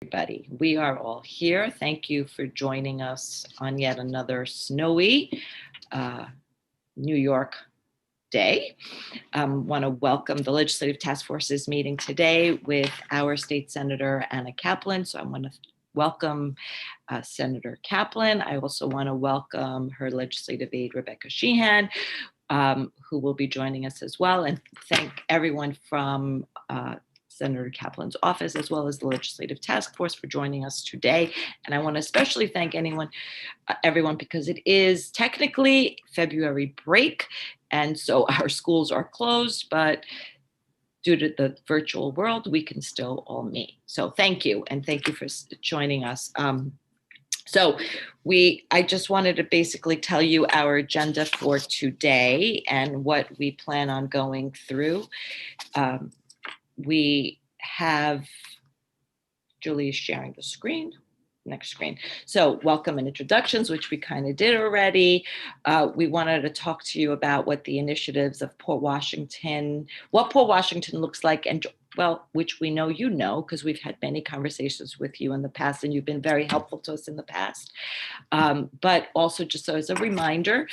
Everybody. We are all here. Thank you for joining us on yet another snowy uh, New York day. Want to welcome the Legislative Task Force's meeting today with our state senator, Anna Kaplan. So I want to welcome Senator Kaplan. I also want to welcome her legislative aide, Rebecca Sheehan, who will be joining us as well, and thank everyone from Senator Kaplan's office, as well as the Legislative Task Force, for joining us today. And I want to especially thank everyone, because it is technically February break, and so our schools are closed, but due to the virtual world, we can still all meet. So thank you, and thank you for joining us. I just wanted to basically tell you our agenda for today and what we plan on going through. We have Julie sharing the screen. Next screen. So welcome and introductions, which we kind of did already. We wanted to talk to you about what the initiatives of Port Washington, what Port Washington looks like, and which we know you know, because we've had many conversations with you in the past, and you've been very helpful to us in the past. But also just so as a reminder,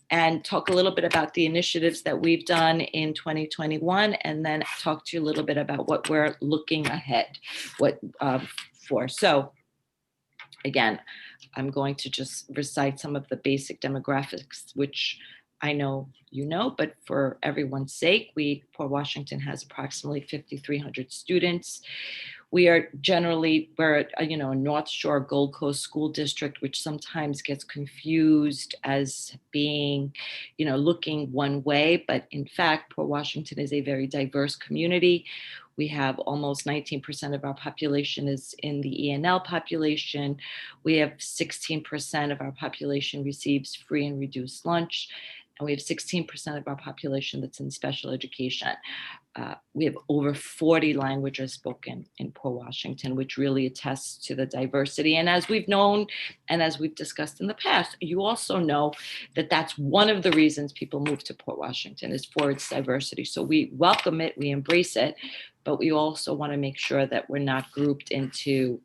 and talk a little bit about the initiatives that we've done in 2021, and then talk to you a little bit about what we're looking ahead for. So again, I'm going to just recite some of the basic demographics, which I know you know, but for everyone's sake, Port Washington has approximately 5,300 students. We're a North Shore Gold Coast school district, which sometimes gets confused as being, looking one way. But in fact, Port Washington is a very diverse community. We have almost 19% of our population is in the ENL population. We have 16% of our population receives free and reduced lunch. And we have 16% of our population that's in special education. We have over 40 languages spoken in Port Washington, which really attests to the diversity. And as we've known, and as we've discussed in the past, you also know that that's one of the reasons people move to Port Washington, is for its diversity. So we welcome it, we embrace it, but we also want to make sure that we're not grouped into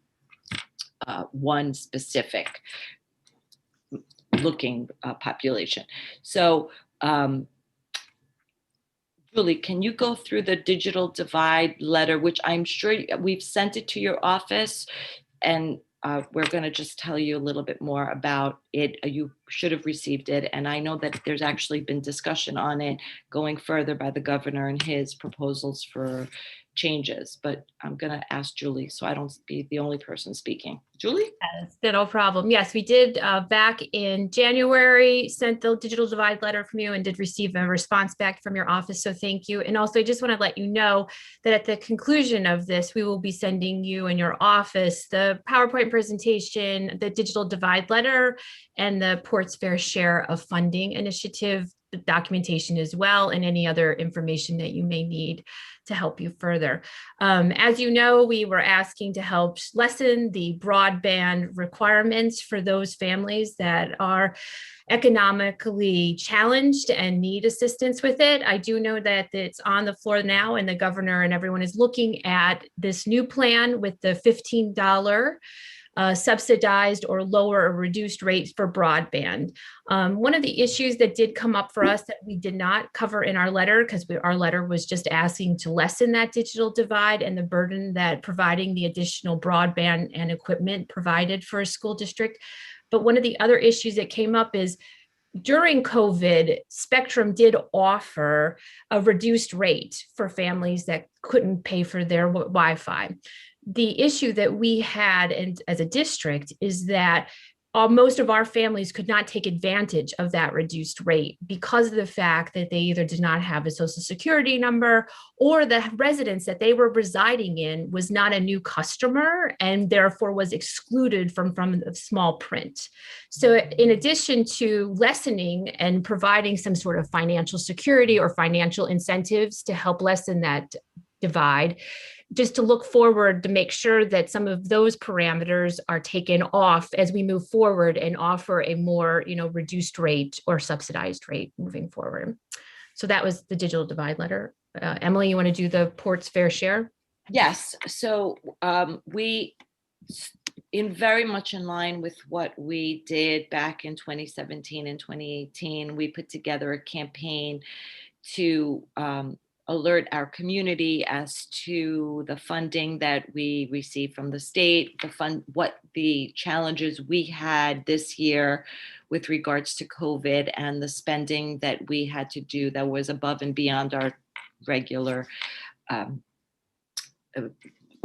one specific looking population. So Julie, can you go through the digital divide letter, which I'm sure we've sent it to your office, and we're going to just tell you a little bit more about it. You should have received it, and I know that there's actually been discussion on it going further by the governor and his proposals for changes, but I'm going to ask Julie so I don't be the only person speaking. Julie? Yes, no problem. Yes, we did back in January, sent the digital divide letter from you and did receive a response back from your office. So thank you. And also I just want to let you know that at the conclusion of this, we will be sending you and your office the PowerPoint presentation, the digital divide letter, and the Port's Fair Share of Funding initiative documentation as well, and any other information that you may need to help you further. As you know, we were asking to help lessen the broadband requirements for those families that are economically challenged and need assistance with it. I do know that it's on the floor now, and the governor and everyone is looking at this new plan with the $15 subsidized or lower or reduced rates for broadband. One of the issues that did come up for us that we did not cover in our letter, because our letter was just asking to lessen that digital divide and the burden that providing the additional broadband and equipment provided for a school district. But one of the other issues that came up is during COVID, Spectrum did offer a reduced rate for families that couldn't pay for their Wi-Fi. The issue that we had as a district is that most of our families could not take advantage of that reduced rate because of the fact that they either did not have a social security number, or the residence that they were residing in was not a new customer and therefore was excluded from the small print. So in addition to lessening and providing some sort of financial security or financial incentives to help lessen that divide, just to look forward to make sure that some of those parameters are taken off as we move forward and offer a more, reduced rate or subsidized rate moving forward. So that was the digital divide letter. Emily, you want to do the Port's Fair Share? Yes. So we in very much in line with what we did back in 2017 and 2018, we put together a campaign to alert our community as to the funding that we received from the state, what the challenges we had this year with regards to COVID, and the spending that we had to do that was above and beyond our regular um,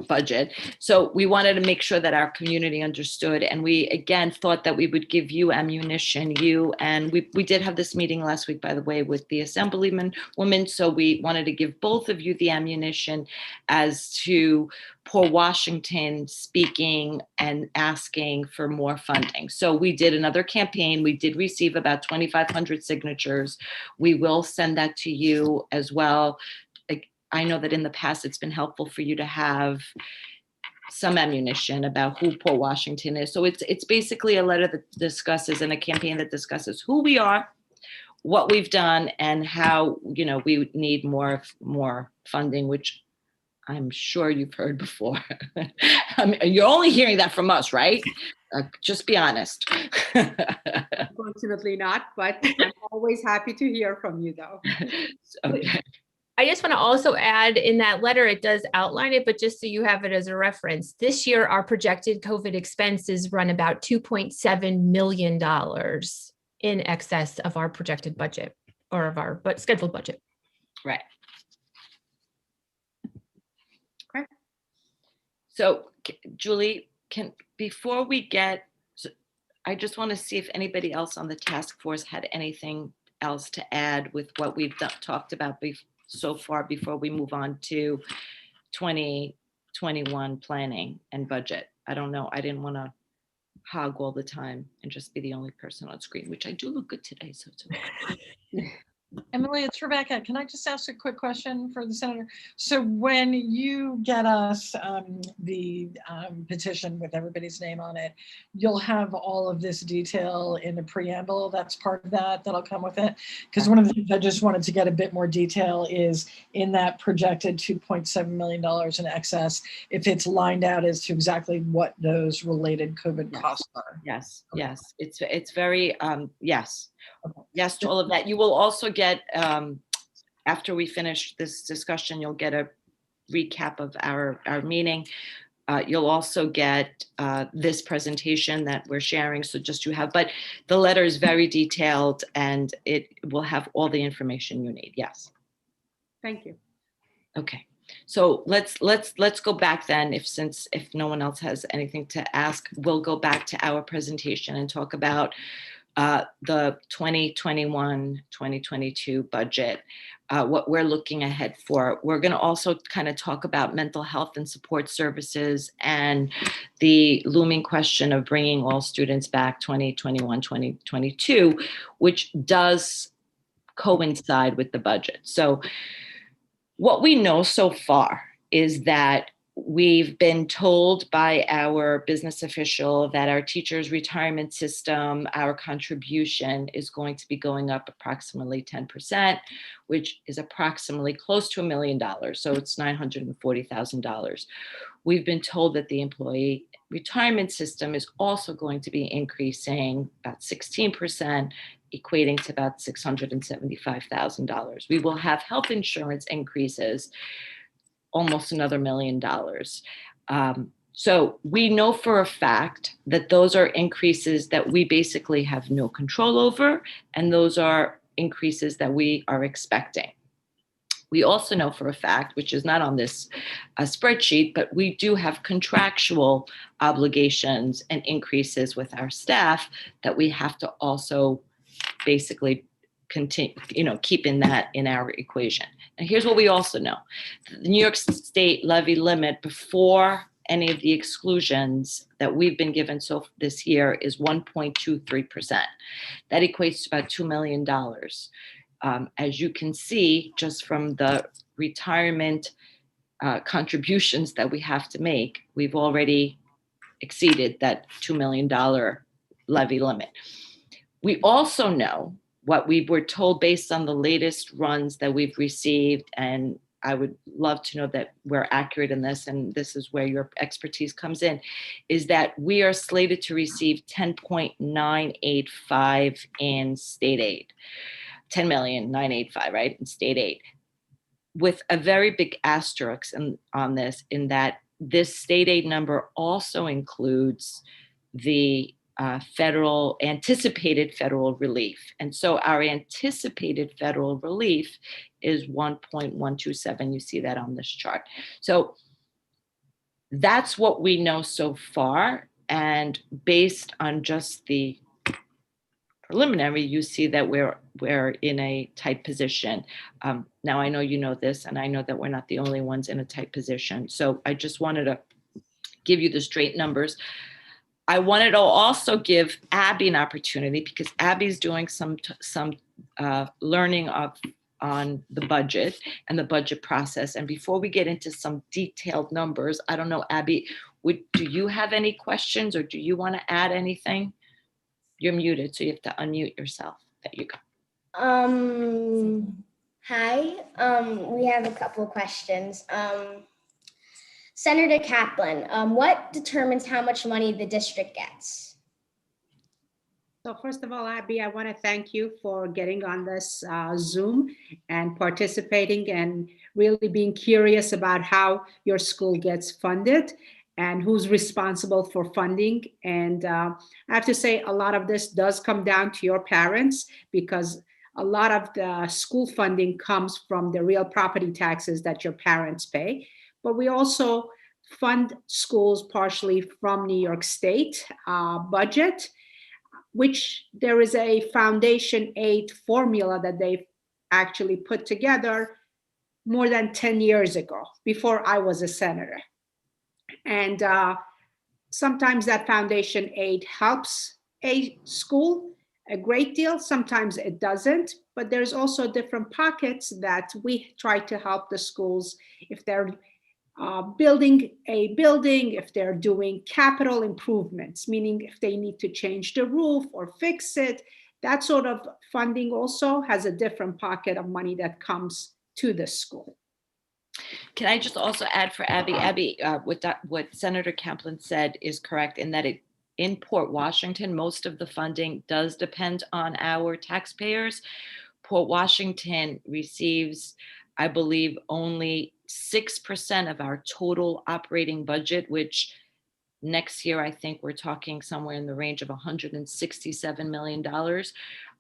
budget. So we wanted to make sure that our community understood. And we, again, thought that we would give you ammunition, and we did have this meeting last week, by the way, with the assemblyman woman. So we wanted to give both of you the ammunition as to Port Washington speaking and asking for more funding. So we did another campaign. We did receive about 2,500 signatures. We will send that to you as well. I know that in the past, it's been helpful for you to have some ammunition about who Port Washington is. So it's basically a letter that discusses, and a campaign that discusses who we are, what we've done, and how, we would need more funding, which I'm sure you've heard before. I mean, you're only hearing that from us, right? Just be honest. Unfortunately not, but I'm always happy to hear from you, though. Okay. I just want to also add, in that letter, it does outline it, but just so you have it as a reference, this year our projected COVID expenses run about $2.7 million in excess of our projected budget, or of our scheduled budget. Right. Okay. So Julie, before we I just want to see if anybody else on the task force had anything else to add with what we've talked about so far before we move on to 2021 planning and budget. I don't know. I didn't want to hog all the time and just be the only person on screen, which I do look good today. So it's okay. Emily, it's Rebecca. Can I just ask a quick question for the senator? So when you get us the petition with everybody's name on it, you'll have all of this detail in the preamble. That's part of that'll come with it. Because one of the things I just wanted to get a bit more detail is in that projected $2.7 million in excess, if it's lined out as to exactly what those related COVID costs are. Yes, yes. It's very, yes. Yes to all of that. You will also get, after we finish this discussion, you'll get a recap of our meeting. You'll also get this presentation that we're sharing. So just but the letter is very detailed, and it will have all the information you need. Yes. Thank you. Okay. So let's go back then. If no one else has anything to ask, we'll go back to our presentation and talk about the 2021-2022 budget, what we're looking ahead for. We're going to also kind of talk about mental health and support services and the looming question of bringing all students back 2021-2022, which does coincide with the budget. So what we know so far is that we've been told by our business official that our teachers' retirement system, our contribution is going to be going up approximately 10%, which is approximately close to $1 million. So it's $940,000. We've been told that the employee retirement system is also going to be increasing about 16%, equating to about $675,000. We will have health insurance increases, almost another $1 million. So we know for a fact that those are increases that we basically have no control over, and those are increases that we are expecting. We also know for a fact, which is not on this spreadsheet, but we do have contractual obligations and increases with our staff that we have to also basically continue, keeping that in our equation. And here's what we also know. The New York State levy limit before any of the exclusions that we've been given this year is 1.23%. That equates to about $2 million. As you can see, just from the retirement contributions that we have to make, we've already exceeded that $2 million levy limit. We also know what we were told based on the latest runs that we've received, and I would love to know that we're accurate in this, and this is where your expertise comes in, is that we are slated to receive 10.985 in state aid, 10,985, right, in state aid, with a very big asterisk on this, in that this state aid number also includes the anticipated federal relief. And so our anticipated federal relief is 1.127. You see that on this chart. So that's what we know so far. And based on just the preliminary, you see that we're in a tight position. Now, I know you know this, and I know that we're not the only ones in a tight position. So I just wanted to give you the straight numbers. I wanted to also give Abby an opportunity, because Abby's doing some learning on the budget and the budget process. And before we get into some detailed numbers, I don't know, Abby, do you have any questions, or do you want to add anything? You're muted, so you have to unmute yourself. There you go. Hi. We have a couple of questions. Senator Kaplan, what determines how much money the district gets? So first of all, Abby, I want to thank you for getting on this Zoom and participating and really being curious about how your school gets funded and who's responsible for funding. And I have to say, a lot of this does come down to your parents, because a lot of the school funding comes from the real property taxes that your parents pay. But we also fund schools partially from New York State budget, which there is a foundation aid formula that they've actually put together more than 10 years ago, before I was a senator. And sometimes that foundation aid helps a school a great deal. Sometimes it doesn't, but there's also different pockets that we try to help the schools if they're building a building, if they're doing capital improvements, meaning if they need to change the roof or fix it. That sort of funding also has a different pocket of money that comes to the school. Can I just also add for Abby? Abby, what Senator Kaplan said is correct, in that in Port Washington, most of the funding does depend on our taxpayers. Port Washington receives, I believe, only 6% of our total operating budget, which next year, I think we're talking somewhere in the range of $167 million.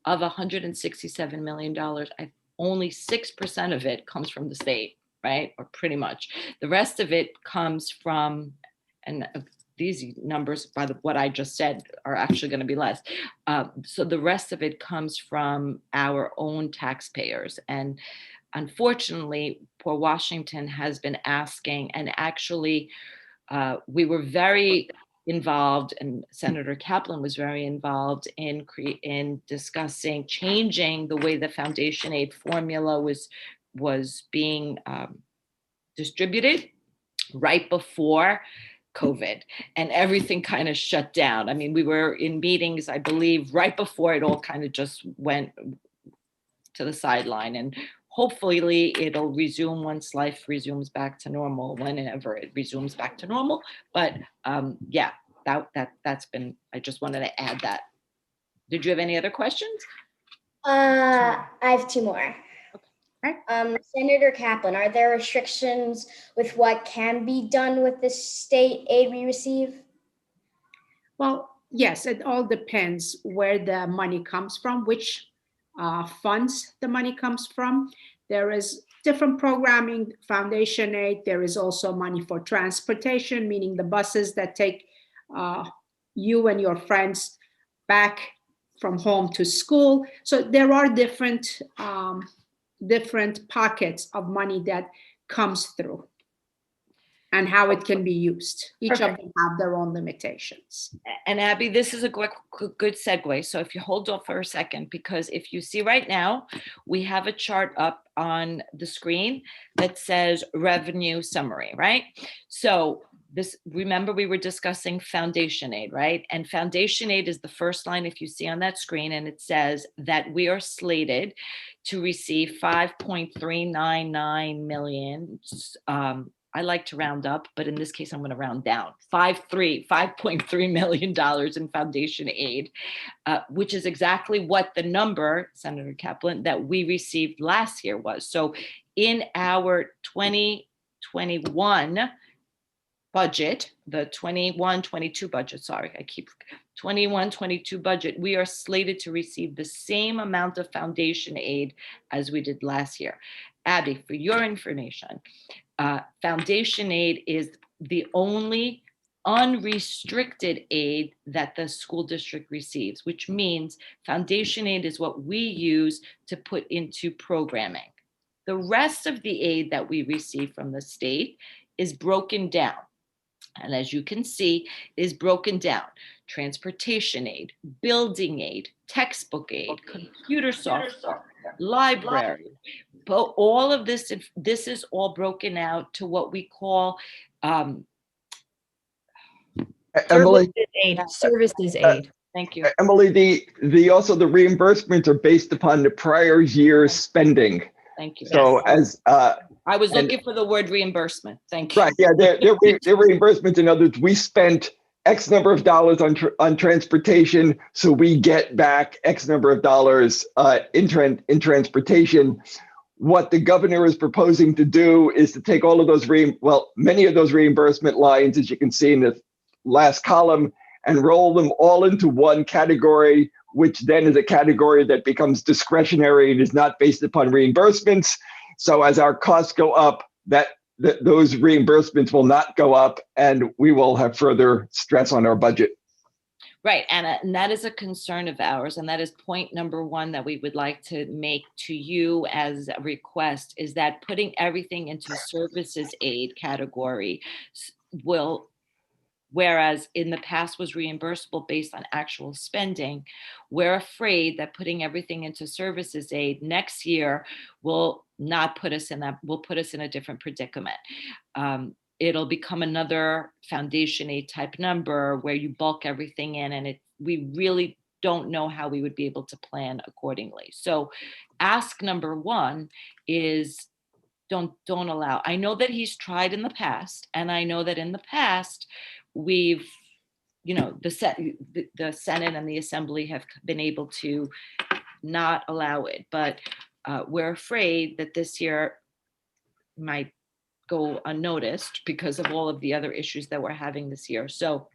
Of $167 million, only 6% of it comes from the state, right? Or pretty much. The rest of it comes from, and these numbers, by what I just said, are actually going to be less. So the rest of it comes from our own taxpayers. And unfortunately, Port Washington has been asking, and actually we were very involved, and Senator Kaplan was very involved in discussing changing the way the foundation aid formula was being distributed right before COVID, and everything kind of shut down. I mean, we were in meetings, I believe, right before it all kind of just went to the sideline, and hopefully it'll resume once life resumes back to normal, whenever it resumes back to normal. But yeah, that's been, I just wanted to add that. Did you have any other questions? I have two more. Okay. Senator Kaplan, are there restrictions with what can be done with the state aid we receive? Well, yes, it all depends where the money comes from, which funds the money comes from. There is different programming, foundation aid. There is also money for transportation, meaning the buses that take you and your friends back from home to school. So there are different pockets of money that comes through, and how it can be used. Each of them have their own limitations. And Abby, this is a good segue. So if you hold off for a second, because if you see right now, we have a chart up on the screen that says revenue summary, right? So remember we were discussing foundation aid, right? And foundation aid is the first line if you see on that screen, and it says that we are slated to receive 5.399 million. I like to round up, but in this case, I'm going to round down. $5.3 million in foundation aid, which is exactly what the number, Senator Kaplan, that we received last year was. So in our 2021 budget, the 21-22 budget, sorry, I keep 21-22 budget, we are slated to receive the same amount of foundation aid as we did last year. Abby, for your information, foundation aid is the only unrestricted aid that the school district receives, which means foundation aid is what we use to put into programming. The rest of the aid that we receive from the state is broken down. And as you can see, is broken down: transportation aid, building aid, textbook aid, computer software, library. But all of this is all broken out to what we call Emily, Services aid. thank you. Emily, the also the reimbursements are based upon the prior year's spending. Thank you. So as I was and- looking for the word reimbursement. Thank you. right, yeah, they're reimbursements. In other words, we spent X number of dollars on transportation, so we get back X number of dollars in transportation. What the governor is proposing to do is to take all of those many of those reimbursement lines, as you can see in the last column, and roll them all into one category, which then is a category that becomes discretionary and is not based upon reimbursements. So as our costs go up, those reimbursements will not go up, and we will have further stress on our budget. Right, and that is a concern of ours, and that is point number one that we would like to make to you as a request, is that putting everything into services aid category will, whereas in the past was reimbursable based on actual spending, we're afraid that putting everything into services aid next year will not put us in that, will put us in a different predicament. It'll become another foundation aid type number where you bulk everything in, and we really don't know how we would be able to plan accordingly. So ask number one is don't allow. I know that he's tried in the past, and I know that in the past we've, the Senate and the Assembly have been able to not allow it, but we're afraid that this year might go unnoticed because of all of the other issues that we're having this year. So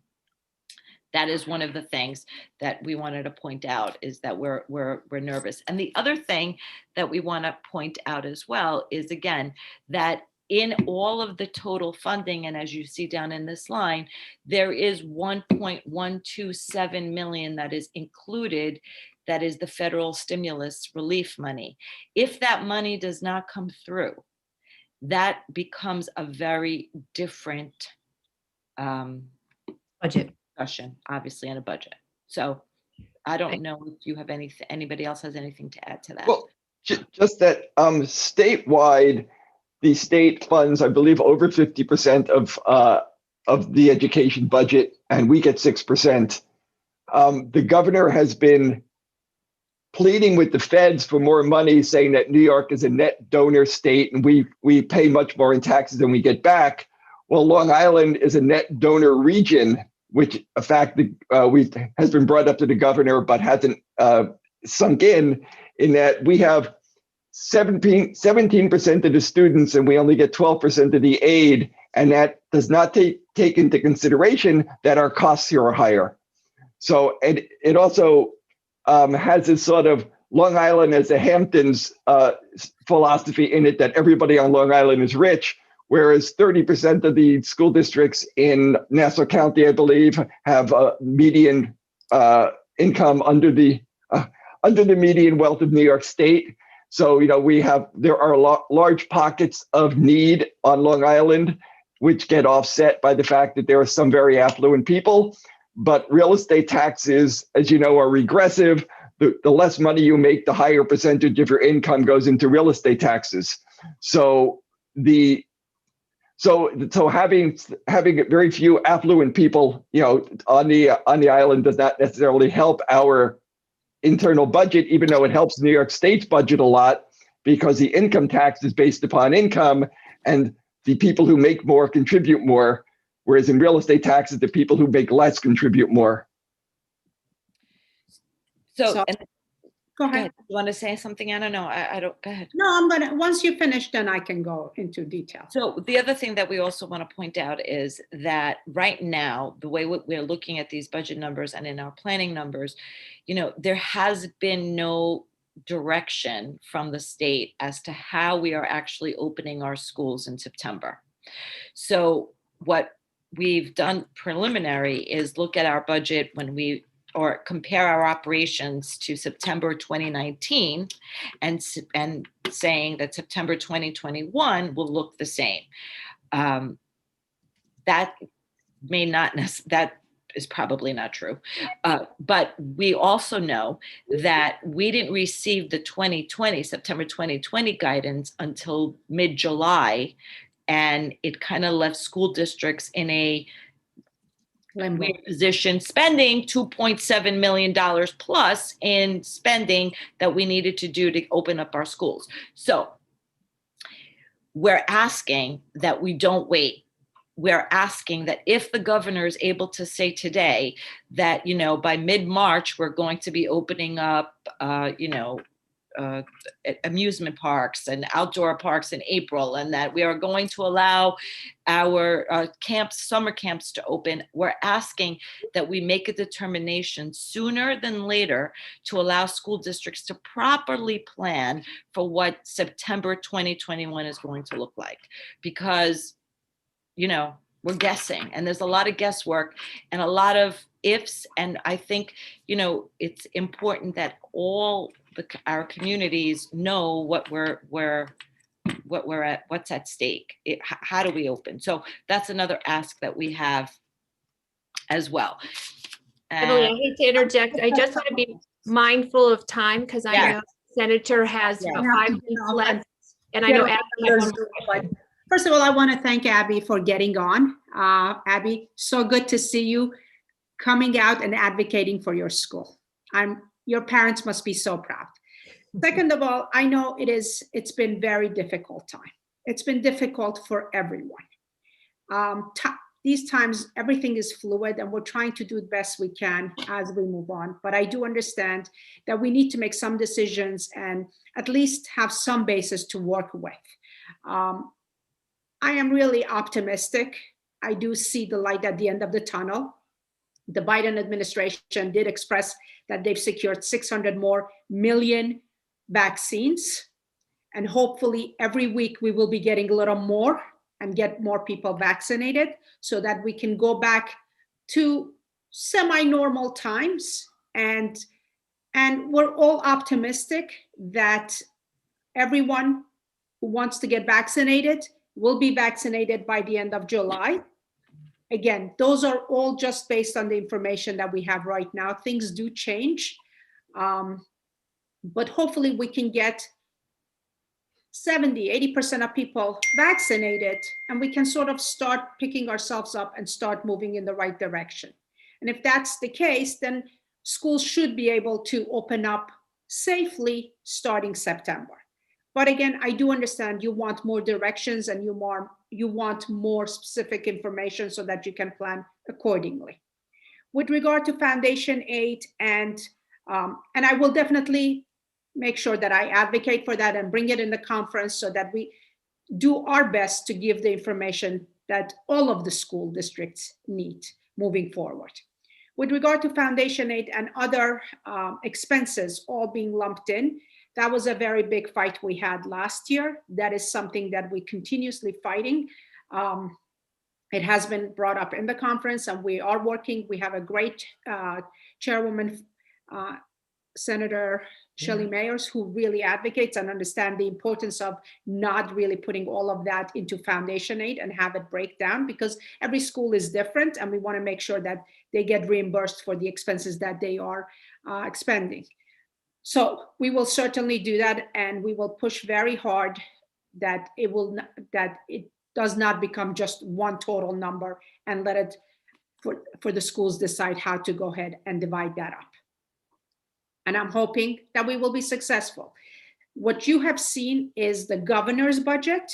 that is one of the things that we wanted to point out, is that we're nervous. And the other thing that we want to point out as well is, again, that in all of the total funding, and as you see down in this line, there is 1.127 million that is included, that is the federal stimulus relief money. If that money does not come through, that becomes a very different Budget. discussion, obviously, in a budget. So I don't know if you have anybody else has anything to add to that. Well, just that statewide, the state funds, I believe, over 50% of the education budget, and we get 6%. The governor has been pleading with the feds for more money, saying that New York is a net donor state and we pay much more in taxes than we get back. Well, Long Island is a net donor region, which a fact that has been brought up to the governor but hasn't sunk in that we have 17% of the students and we only get 12% of the aid, and that does not take into consideration that our costs here are higher. So it also has this sort of Long Island as a Hamptons philosophy in it, that everybody on Long Island is rich, whereas 30% of the school districts in Nassau County, I believe, have a median income under the median wealth of New York State. So, there are large pockets of need on Long Island, which get offset by the fact that there are some very affluent people. But real estate taxes, as you know, are regressive. The less money you make, the higher percentage of your income goes into real estate taxes. So So having very few affluent people, on the island does not necessarily help our internal budget, even though it helps New York State's budget a lot, because the income tax is based upon income, and the people who make more contribute more, whereas in real estate taxes, the people who make less contribute more. So, and, Go go ahead. ahead. You want to say something? I don't know. I don't, go ahead. No, once you finish, then I can go into detail. So the other thing that we also want to point out is that right now, the way we're looking at these budget numbers and in our planning numbers, there has been no direction from the state as to how we are actually opening our schools in September. So what we've done preliminary is look at our budget or compare our operations to September 2019 and saying that September 2021 will look the same. That is probably not true. But we also know that we didn't receive the September 2020 guidance until mid-July, and it kind of left school districts in a weird position, spending $2.7 million plus in spending that we needed to do to open up our schools. So we're asking that we don't wait. We're asking that if the governor is able to say today that, by mid-March, we're going to be opening up, amusement parks and outdoor parks in April, and that we are going to allow our summer camps to open, we're asking that we make a determination sooner than later to allow school districts to properly plan for what September 2021 is going to look like. Because, we're guessing, and there's a lot of guesswork and a lot of ifs. And I think, it's important that all our communities know what what's at stake. How do we open? So that's another ask that we have as well. Emily, I hate to interject. I just want to be mindful of time because I know Senator has about 5 minutes left, and I know Abby had one more question. First of all, I want to thank Abby for getting on. Abby, so good to see you coming out and advocating for your school. Your parents must be so proud. Second of all, I know it's been very difficult time. It's been difficult for everyone. These times, everything is fluid, and we're trying to do the best we can as we move on. But I do understand that we need to make some decisions and at least have some basis to work with. I am really optimistic. I do see the light at the end of the tunnel. The Biden administration did express that they've secured 600 more million vaccines. And hopefully every week we will be getting a little more and get more people vaccinated so that we can go back to semi-normal times. And we're all optimistic that everyone who wants to get vaccinated will be vaccinated by the end of July. Again, those are all just based on the information that we have right now. Things do change, but hopefully we can get 70-80% of people vaccinated, and we can sort of start picking ourselves up and start moving in the right direction. And if that's the case, then schools should be able to open up safely starting September. But again, I do understand you want more directions and you want more specific information so that you can plan accordingly. With regard to foundation aid, and I will definitely make sure that I advocate for that and bring it in the conference so that we do our best to give the information that all of the school districts need moving forward. With regard to foundation aid and other expenses all being lumped in, that was a very big fight we had last year. That is something that we continuously fighting. It has been brought up in the conference, and we are working. We have a great chairwoman, Senator Shelley Mayers, who really advocates and understands the importance of not really putting all of that into foundation aid and have it break down, because every school is different, and we want to make sure that they get reimbursed for the expenses that they are expending. So we will certainly do that, and we will push very hard that does not become just one total number and let it for the schools decide how to go ahead and divide that up. And I'm hoping that we will be successful. What you have seen is the governor's budget.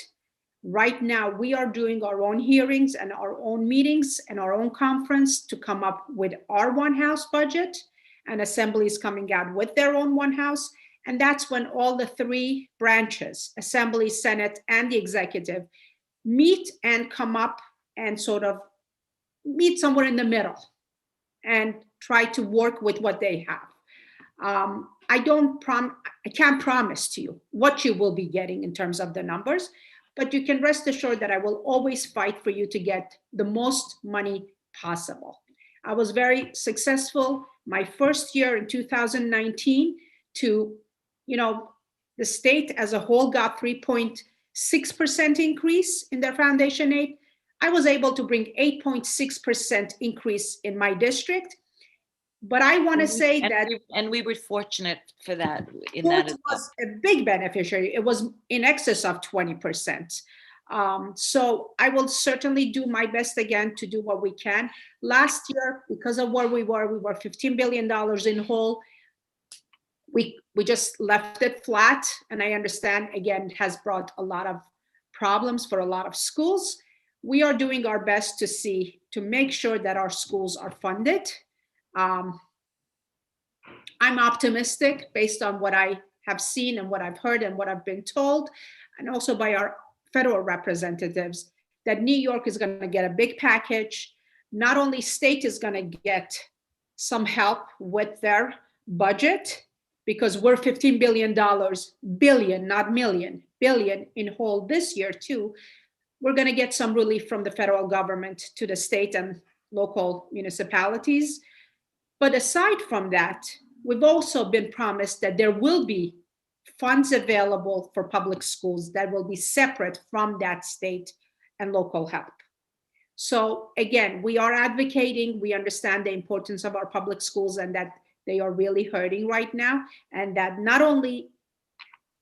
Right now, we are doing our own hearings and our own meetings and our own conference to come up with our one house budget, and Assembly is coming out with their own one house. And that's when all the three branches, Assembly, Senate, and the executive, meet and come up and sort of meet somewhere in the middle and try to work with what they have. I can't promise to you what you will be getting in terms of the numbers, but you can rest assured that I will always fight for you to get the most money possible. I was very successful my first year in 2019 to, the state as a whole got 3.6% increase in their foundation aid. I was able to bring 8.6% increase in my district. But I want to say that, and we were fortunate for that. Fort was a big beneficiary. It was in excess of 20%. So I will certainly do my best again to do what we can. Last year, because of where we were $15 billion in hole. We just left it flat, and I understand again it has brought a lot of problems for a lot of schools. We are doing our best to make sure that our schools are funded. I'm optimistic based on what I have seen and what I've heard and what I've been told, and also by our federal representatives, that New York is going to get a big package. Not only state is going to get some help with their budget, because we're $15 billion, not million, billion in hole this year too. We're going to get some relief from the federal government to the state and local municipalities. But aside from that, we've also been promised that there will be funds available for public schools that will be separate from that state and local help. So again, we are advocating, we understand the importance of our public schools and that they are really hurting right now, and that not only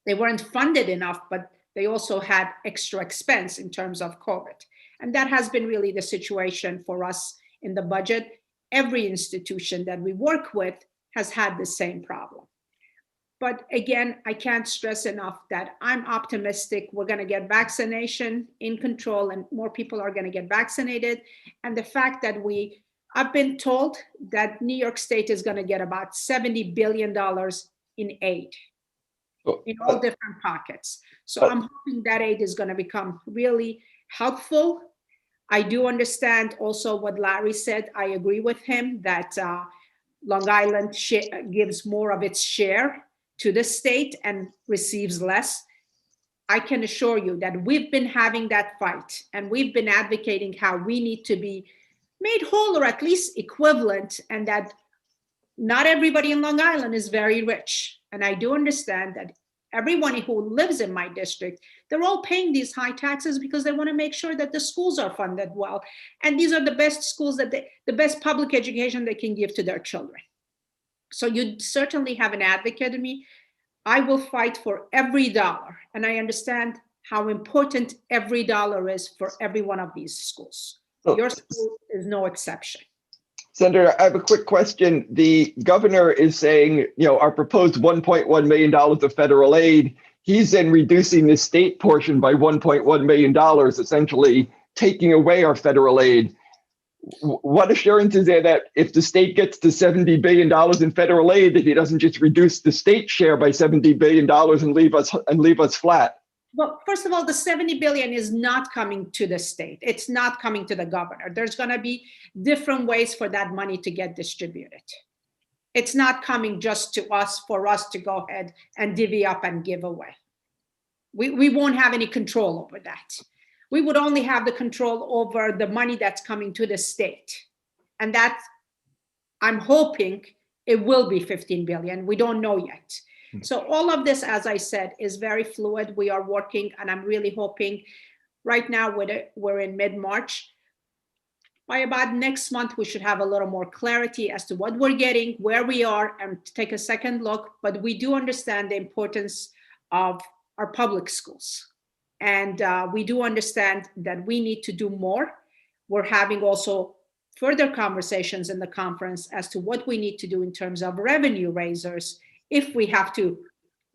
they weren't funded enough, but they also had extra expense in terms of COVID. And that has been really the situation for us in the budget. Every institution that we work with has had the same problem. But again, I can't stress enough that I'm optimistic we're going to get vaccination in control and more people are going to get vaccinated. And the fact that I've been told that New York State is going to get about $70 billion in aid in all different pockets. So I'm hoping that aid is going to become really helpful. I do understand also what Larry said. I agree with him that Long Island gives more of its share to the state and receives less. I can assure you that we've been having that fight and we've been advocating how we need to be made whole or at least equivalent, and that not everybody in Long Island is very rich. And I do understand that everyone who lives in my district, they're all paying these high taxes because they want to make sure that the schools are funded well. And these are the best schools the best public education they can give to their children. So you certainly have an advocate in me. I will fight for every dollar. And I understand how important every dollar is for every one of these schools. Your school is no exception. Senator, I have a quick question. The governor is saying, our proposed $1.1 million of federal aid, he's then reducing the state portion by $1.1 million, essentially taking away our federal aid. What assurance is there that if the state gets to $70 billion in federal aid, that he doesn't just reduce the state share by $70 billion and leave us flat? Well, first of all, the 70 billion is not coming to the state. It's not coming to the governor. There's going to be different ways for that money to get distributed. It's not coming just to us for us to go ahead and divvy up and give away. We won't have any control over that. We would only have the control over the money that's coming to the state. And that, I'm hoping it will be 15 billion. We don't know yet. So all of this, as I said, is very fluid. We are working, and I'm really hoping right now we're in mid-March. By about next month, we should have a little more clarity as to what we're getting, where we are, and take a second look. But we do understand the importance of our public schools. And we do understand that we need to do more. We're having also further conversations in the conference as to what we need to do in terms of revenue raisers if we have to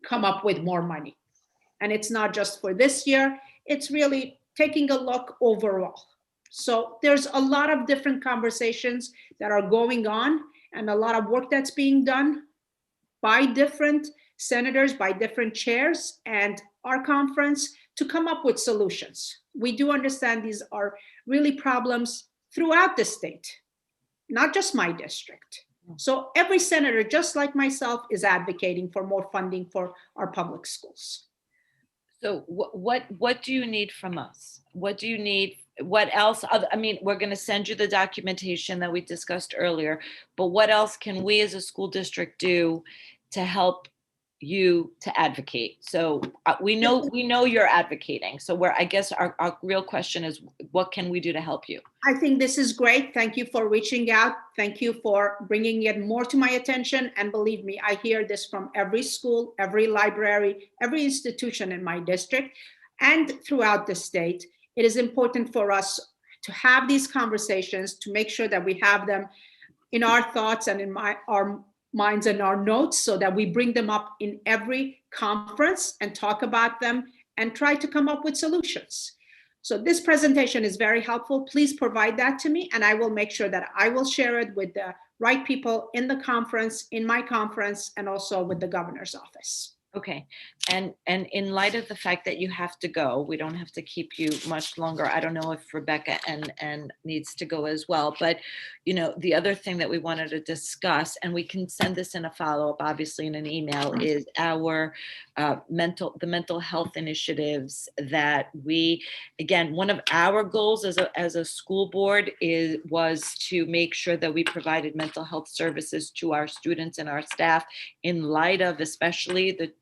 come up with more money. And it's not just for this year, it's really taking a look overall. So there's a lot of different conversations that are going on and a lot of work that's being done by different senators, by different chairs, and our conference to come up with solutions. We do understand these are really problems throughout the state, not just my district. So every senator, just like myself, is advocating for more funding for our public schools. So what do you need from us? What do you need? What else? I mean, we're going to send you the documentation that we discussed earlier, but what else can we as a school district do to help you to advocate? So we know you're advocating. So I guess our real question is, what can we do to help you? I think this is great. Thank you for reaching out. Thank you for bringing it more to my attention. And believe me, I hear this from every school, every library, every institution in my district and throughout the state. It is important for us to have these conversations, to make sure that we have them in our thoughts and in our minds and our notes, so that we bring them up in every conference and talk about them and try to come up with solutions. So this presentation is very helpful. Please provide that to me, and I will make sure that I will share it with the right people in the conference, in my conference, and also with the governor's office. Okay. And in light of the fact that you have to go, we don't have to keep you much longer. I don't know if Rebecca and needs to go as well, but you know, the other thing that we wanted to discuss, and we can send this in a follow-up, obviously in an email, is our the mental health initiatives that we, again, one of our goals as a school board was to make sure that we provided mental health services to our students and our staff in light of especially the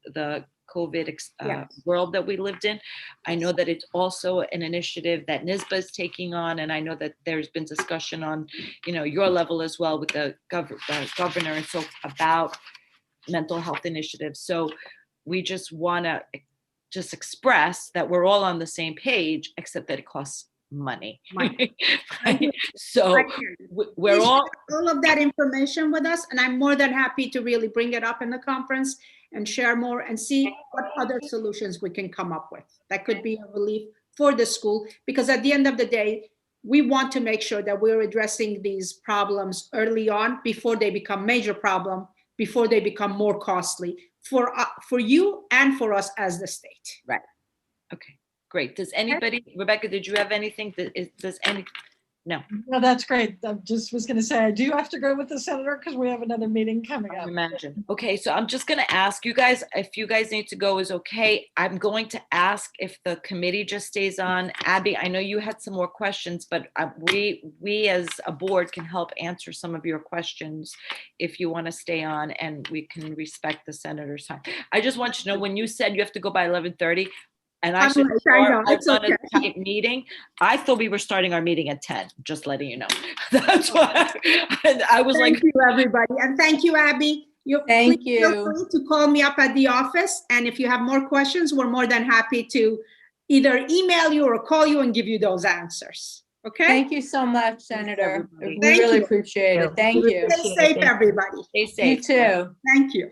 COVID world that we lived in. I know that it's also an initiative that NYSBA is taking on, and I know that there's been discussion on, you know, your level as well with the governor and so about mental health initiatives. So we just want to just express that we're all on the same page, except that it costs money. Right? So we're all of that information with us, and I'm more than happy to really bring it up in the conference and share more and see what other solutions we can come up with that could be a relief for the school. Because at the end of the day, we want to make sure that we're addressing these problems early on before they become major problem, before they become more costly for you and for us as the state. Right. Okay, great. Does anybody, Rebecca, did you have anything? No. No, that's great. I just was going to say, I do have to go with the senator because we have another meeting coming up. Imagine. Okay, so I'm just going to ask you guys, if you guys need to go is okay. I'm going to ask if the committee just stays on. Abby, I know you had some more questions, but we as a board can help answer some of your questions if you want to stay on, and we can respect the senator's time. I just want you to know, when you said you have to go by 11:30, and I should start on a tight meeting, I thought we were starting our meeting at 10, just letting you know. That's why I was like. Thank you, everybody. And thank you, Abby. Thank you. Feel free to call me up at the office. And if you have more questions, we're more than happy to either email you or call you and give you those answers. Okay? Thank you so much, Senator. We Thank really you. appreciate it. Thank you. Stay safe, everybody. Stay safe. You too. Thank you.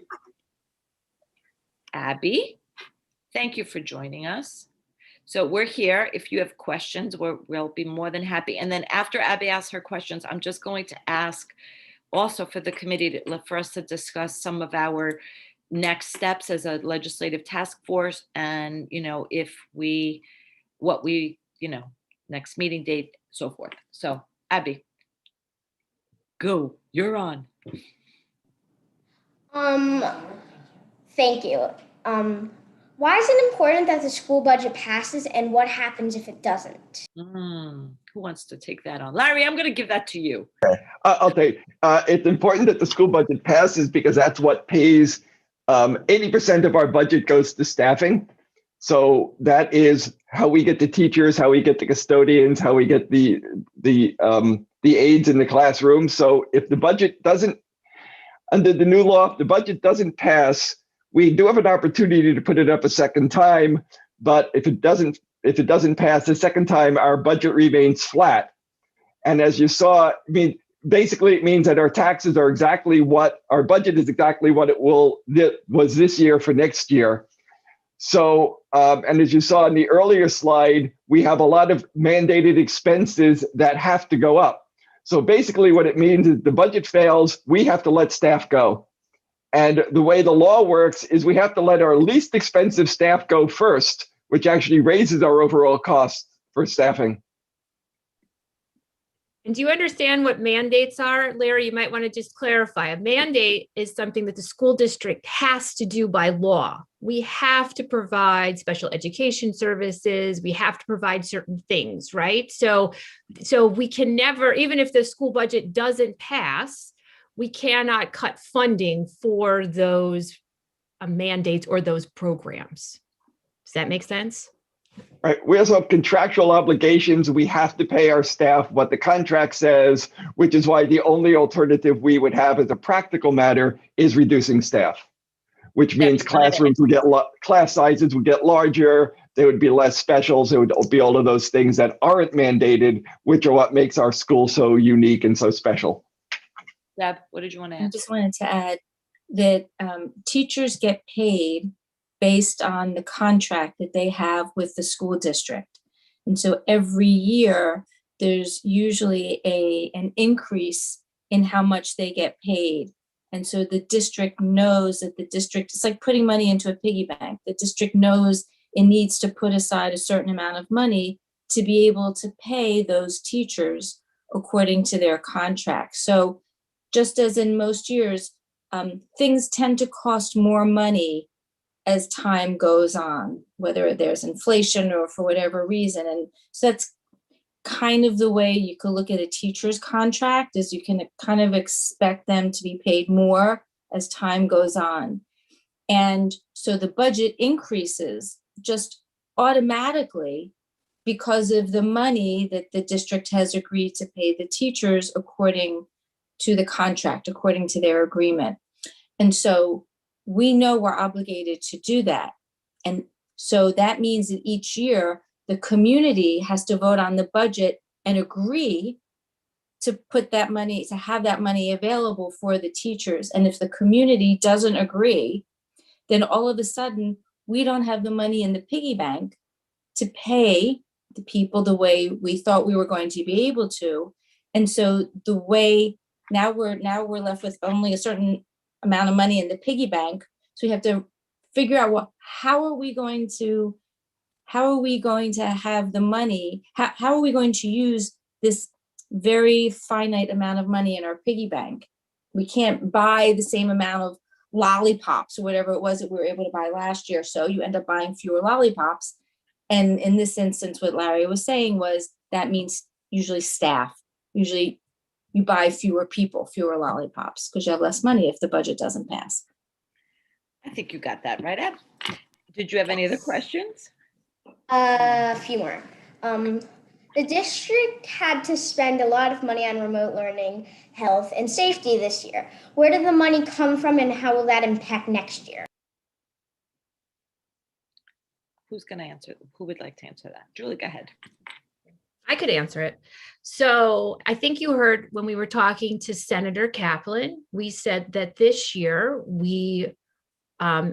Abby, thank you for joining us. So we're here. If you have questions, we'll be more than happy. And then after Abby asks her questions, I'm just going to ask also for the committee for us to discuss some of our next steps as a legislative task force, and next meeting date, so forth. So Abby, go. You're on. Thank you. Why is it important that the school budget passes, and what happens if it doesn't? Who wants to take that on? Larry, I'm going to give that to you. I'll take. It's important that the school budget passes because that's what pays 80% of our budget goes to staffing. So that is how we get the teachers, how we get the custodians, how we get the aides in the classroom. So if the budget doesn't, under the new law, if the budget doesn't pass, we do have an opportunity to put it up a second time, But if it doesn't pass the second time, our budget remains flat. And as you saw, I mean, basically it means that our taxes are exactly what our budget is exactly what it was this year for next year. So, and as you saw in the earlier slide, we have a lot of mandated expenses that have to go up. So basically what it means is the budget fails, we have to let staff go. And the way the law works is we have to let our least expensive staff go first, which actually raises our overall costs for staffing. And do you understand what mandates are? Larry, you might want to just clarify. A mandate is something that the school district has to do by law. We have to provide special education services. We have to provide certain things, right? So we can never, even if the school budget doesn't pass, we cannot cut funding for those mandates or those programs. Does that make sense? Right. We also have contractual obligations. We have to pay our staff what the contract says, which is why the only alternative we would have as a practical matter is reducing staff, which means classrooms would get class sizes would get larger. There would be less specials. It would be all of those things that aren't mandated, which are what makes our school so unique and so special. Deb, what did you want to I add? just wanted to add that teachers get paid based on the contract that they have with the school district. And so every year, there's usually an increase in how much they get paid. And so the district knows that it's like putting money into a piggy bank. The district knows it needs to put aside a certain amount of money to be able to pay those teachers according to their contract. So just as in most years, things tend to cost more money as time goes on, whether there's inflation or for whatever reason. And so that's kind of the way you could look at a teacher's contract, is you can kind of expect them to be paid more as time goes on. And so the budget increases just automatically because of the money that the district has agreed to pay the teachers according to the contract, according to their agreement. And so we know we're obligated to do that. And so that means that each year the community has to vote on the budget and agree to put that money, to have that money available for the teachers. And if the community doesn't agree, then all of a sudden we don't have the money in the piggy bank to pay the people the way we thought we were going to be able to. And so the way now we're left with only a certain amount of money in the piggy bank. So we have to figure out how are we going to have the money? How are we going to use this very finite amount of money in our piggy bank? We can't buy the same amount of lollipops or whatever it was that we were able to buy last year. So you end up buying fewer lollipops. And in this instance, what Larry was saying was that means usually staff. Usually you buy fewer lollipops because you have less money if the budget doesn't pass. I think you got that right, Eb. Did you have any other questions? A few more. The district had to spend a lot of money on remote learning, health, and safety this year. Where did the money come from and how will that impact next year? Who's going to answer? Who would like to answer that? Julie, go ahead. I could answer it. So I think you heard when we were talking to Senator Kaplan, we said that this year we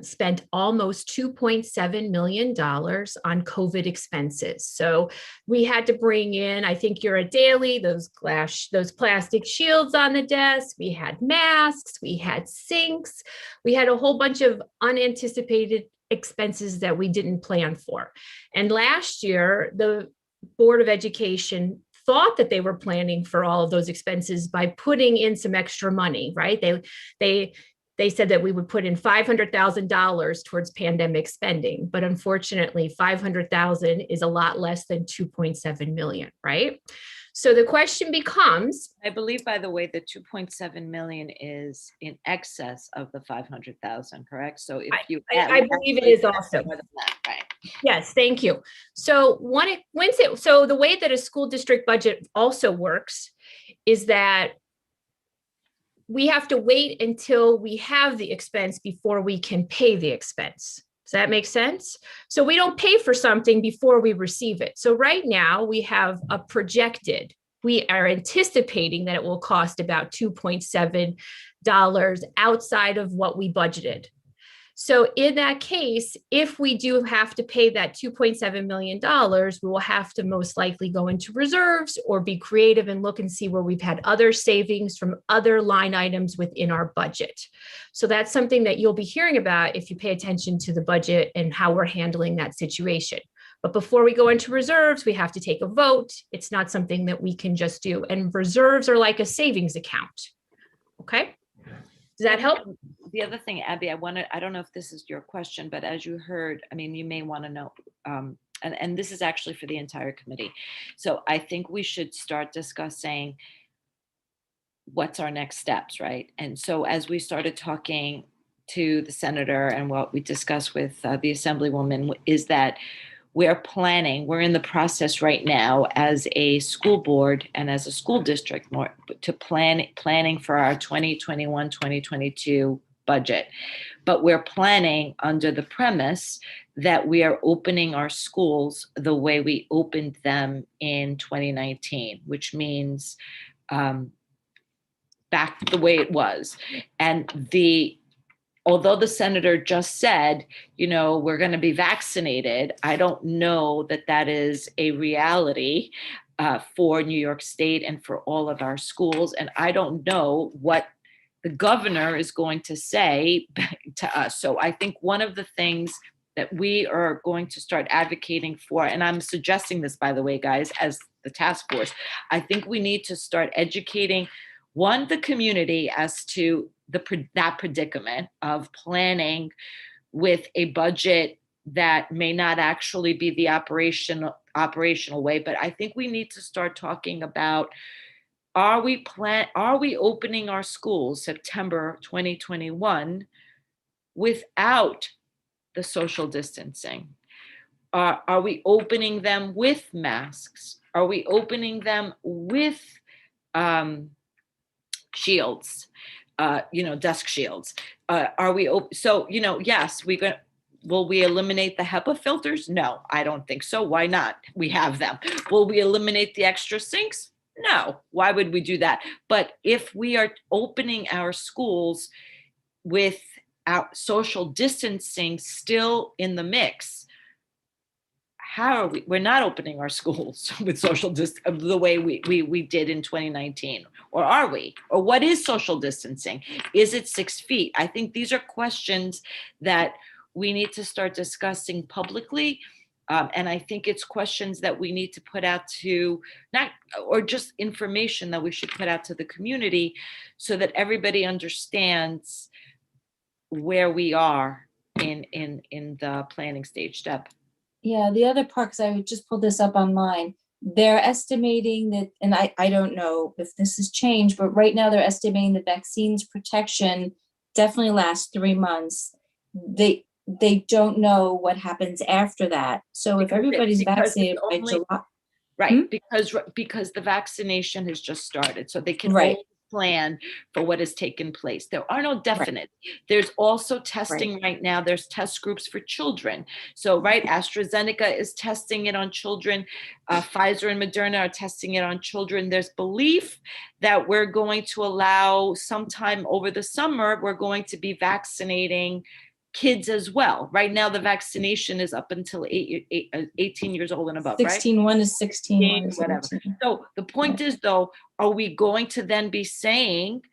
spent almost $2.7 million on COVID expenses. So we had to bring in, I think you're a daily, those plastic shields on the desk. We had masks, we had sinks, we had a whole bunch of unanticipated expenses that we didn't plan for. And last year, the Board of Education thought that they were planning for all of those expenses by putting in some extra money, right? They said that we would put in $500,000 towards pandemic spending, but unfortunately, $500,000 is a lot less than 2.7 million, right? So the question becomes, I believe, by the way, the 2.7 million is in excess of the 500,000, correct? So if you, I believe it is also. more than that, right? Yes, thank you. So so the way that a school district budget also works is that we have to wait until we have the expense before we can pay the expense. Does that make sense? So we don't pay for something before we receive it. So right now we have a projected, we are anticipating that it will cost about $2.7 outside of what we budgeted. So in that case, if we do have to pay that $2.7 million, we will have to most likely go into reserves or be creative and look and see where we've had other savings from other line items within our budget. So that's something that you'll be hearing about if you pay attention to the budget and how we're handling that situation. But before we go into reserves, we have to take a vote. It's not something that we can just do. And reserves are like a savings account. Okay? Does that help? The other thing, Abby, I don't know if this is your question, but as you heard, I mean, you may want to know, and this is actually for the entire committee. So I think we should start discussing what's our next steps, right? And so as we started talking to the senator and what we discussed with the assemblywoman is that we're in the process right now as a school board and as a school district more to planning for our 2021-2022 budget. But we're planning under the premise that we are opening our schools the way we opened them in 2019, which means back the way it was. And although the senator just said, we're going to be vaccinated, I don't know that that is a reality for New York State and for all of our schools. And I don't know what the governor is going to say to us. So I think one of the things that we are going to start advocating for, and I'm suggesting this, by the way, guys, as the task force, I think we need to start educating, the community as to that predicament of planning with a budget that may not actually be the operational way. But I think we need to start talking about, are we opening our schools September 2021 without the social distancing? Are we opening them with masks? Are we opening them with shields, desk shields? Are we so, yes, will we eliminate the HEPA filters? No, I don't think so. Why not? We have them. Will we eliminate the extra sinks? No. Why would we do that? But if we are opening our schools with our social distancing still in the mix, how are we? We're not opening our schools with social distance the way we did in 2019, or are we? Or what is social distancing? Is it 6 feet? I think these are questions that we need to start discussing publicly. And I think it's questions that we need to put out to or just information that we should put out to the community so that everybody understands where we are in the planning stage. Deb. Yeah, the other part, because I just pulled this up online, they're estimating that, and I don't know if this has changed, but right now they're estimating the vaccine's protection definitely lasts 3 months. They don't know what happens after that. So if everybody's vaccinated by July. Right, because the vaccination has just started, so they can Right. only plan for what has taken place. There are no definite. There's also testing right now. There's test groups for children. So, AstraZeneca is testing it on children. Pfizer and Moderna are testing it on children. There's belief that we're going to allow sometime over the summer, we're going to be vaccinating kids as well. Right now, the vaccination is up until 18 years old and above, 16, one is 16, one is whatever. 17. So the point is, though, are we going to then be saying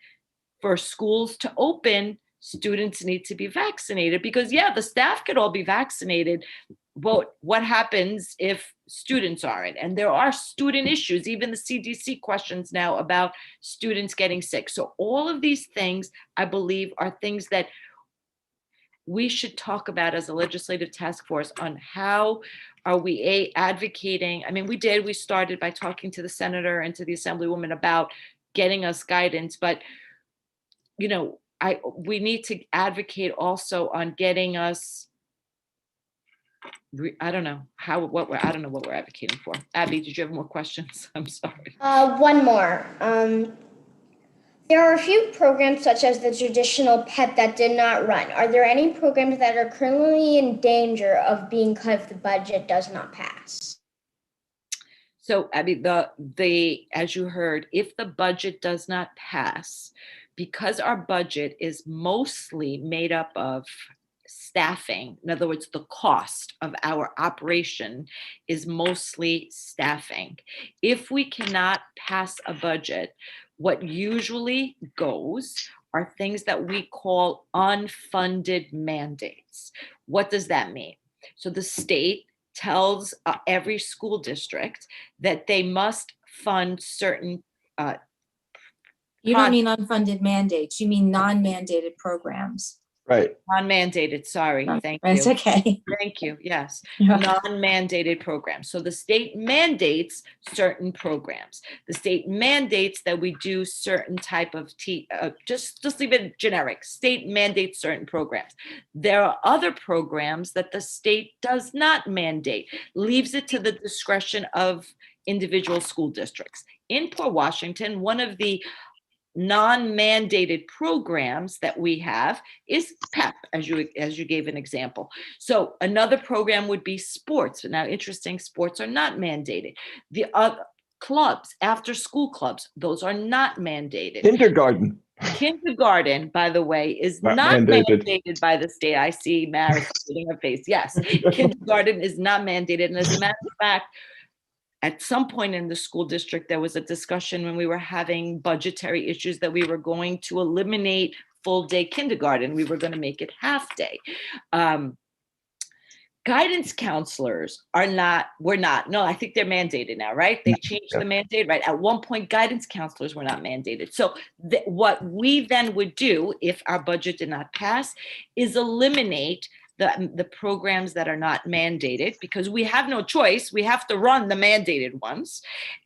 for schools to open, students need to be vaccinated? Because, the staff could all be vaccinated, but what happens if students aren't? And there are student issues, even the CDC questions now about students getting sick. So all of these things, I believe, are things that we should talk about as a legislative task force on how are we advocating. I mean, we started by talking to the senator and to the assemblywoman about getting us guidance, but we need to advocate also on getting us, I don't know what we're advocating for. Abby, did you have more questions? I'm sorry. One more. There are a few programs such as the traditional PEP that did not run. Are there any programs that are currently in danger of being cut if the budget does not pass? So, I mean, as you heard, if the budget does not pass, because our budget is mostly made up of staffing, in other words, the cost of our operation is mostly staffing. If we cannot pass a budget, what usually goes are things that we call unfunded mandates. What does that mean? So the state tells every school district that they must fund certain You don't mean unfunded mandates, you mean non-mandated programs. Right. non-mandated, sorry, thank That's you. okay. Thank you, yes. Yeah. Non-mandated programs. So the state mandates certain programs. The state mandates that we do certain type of just leave it generic. State mandates certain programs. There are other programs that the state does not mandate, leaves it to the discretion of individual school districts. In Port Washington, one of the non-mandated programs that we have is PEP, as you gave an example. So another program would be sports. Now, interesting, sports are not mandated. The other clubs, after school clubs, those are not mandated. Kindergarten. Kindergarten, by the way, is Not not mandated. mandated by the state. I see Maris putting her face. Yes, kindergarten is not mandated. And as a matter of fact, at some point in the school district, there was a discussion when we were having budgetary issues that we were going to eliminate full day kindergarten. We were going to make it half day. Guidance counselors were not, no, I think they're mandated now, right? They changed the mandate, right? At one point, guidance counselors were not mandated. So what we then would do if our budget did not pass is eliminate the programs that are not mandated, because we have no choice. We have to run the mandated ones.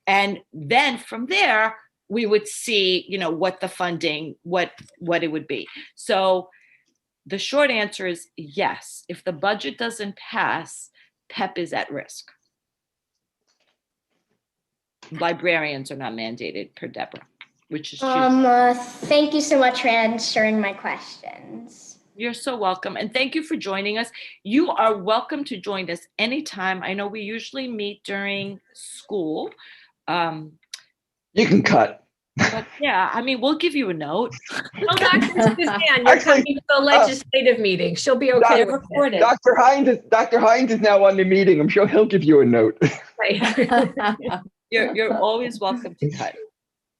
And then from there, we would see, what the funding, what it would be. So the short answer is yes. If the budget doesn't pass, PEP is at risk. Librarians are not mandated, per Deborah, which is Thank you so much for answering my questions. You're so welcome. And thank you for joining us. You are welcome to join us anytime. I know we usually meet during school. You can cut. But yeah, I mean, we'll give you a note. Well, Dr. Suzanne, you're Actually, coming to the legislative meeting. She'll be okay with it. Dr. Hines is now on the meeting. I'm sure he'll give you a note. Right. You're always welcome to cut.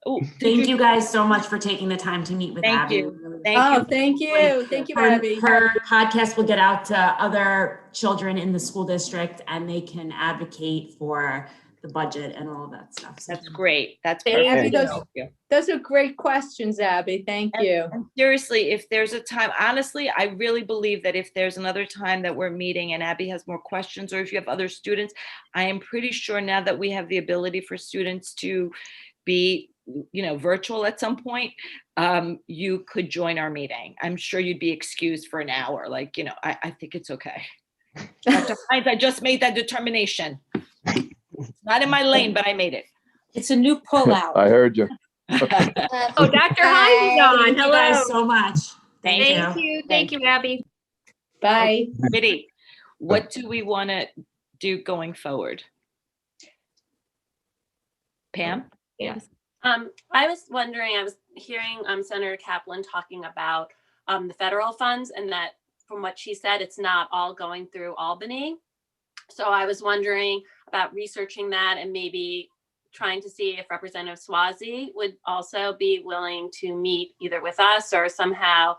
Oh, thank you guys so much for taking the time to meet with Thank Abby. you. Thank Oh, you. thank you. Thank you, Abby. Her podcast will get out to other children in the school district and they can advocate for the budget and all of that stuff. So That's great. That's Abby, perfect. those- Thank you. Those are great questions, Abby. Thank you. And seriously, if there's a time, honestly, I really believe that if there's another time that we're meeting and Abby has more questions, or if you have other students, I am pretty sure now that we have the ability for students to be, virtual at some point, you could join our meeting. I'm sure you'd be excused for an hour. I think it's okay. Dr. Hines, I just made that determination. It's not in my lane, but I made it. It's a new pullout. I heard you. Oh, Dr. Hines is on. thank you Hello. guys so much. Thank you. Thank you, Abby. Bye. Committee, what do we want to do going forward? Pam? Yes. I was wondering, I was hearing Senator Kaplan talking about the federal funds, and that from what she said, it's not all going through Albany. So I was wondering about researching that and maybe trying to see if Representative Swazi would also be willing to meet either with us or somehow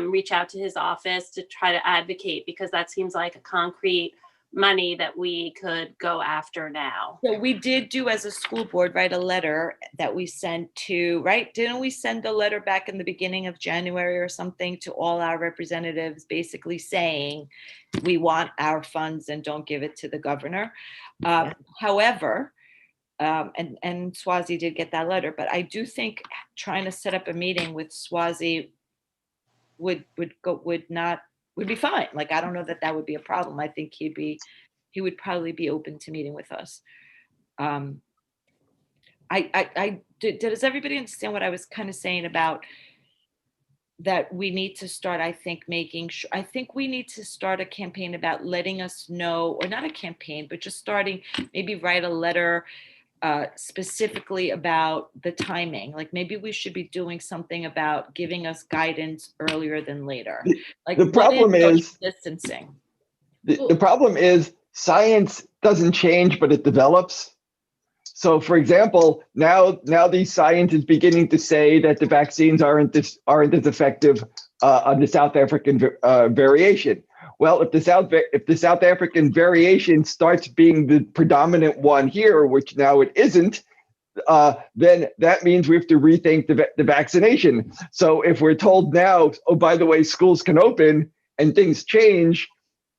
reach out to his office to try to advocate, because that seems like a concrete money that we could go after now. So we did do, as a school board, write a letter that we sent to, right? Didn't we send a letter back in the beginning of January or something to all our representatives, basically saying we want our funds and don't give it to the governor? However, and Swazi did get that letter, but I do think trying to set up a meeting with Swazi would be fine. I don't know that would be a problem. I think he would probably be open to meeting with us. does everybody understand what I was kind of saying about that we need to start, I think, making sure, I think we need to start a campaign about letting us know, or not a campaign, but just starting, maybe write a letter specifically about the timing. Like maybe we should be doing something about giving us guidance earlier than later. Like The problem social is, distancing. the problem is science doesn't change, but it develops. So, for example, now the science is beginning to say that the vaccines aren't as effective on the South African variation. Well, if the South African variation starts being the predominant one here, which now it isn't, then that means we have to rethink the vaccination. So, if we're told now, oh, by the way, schools can open and things change,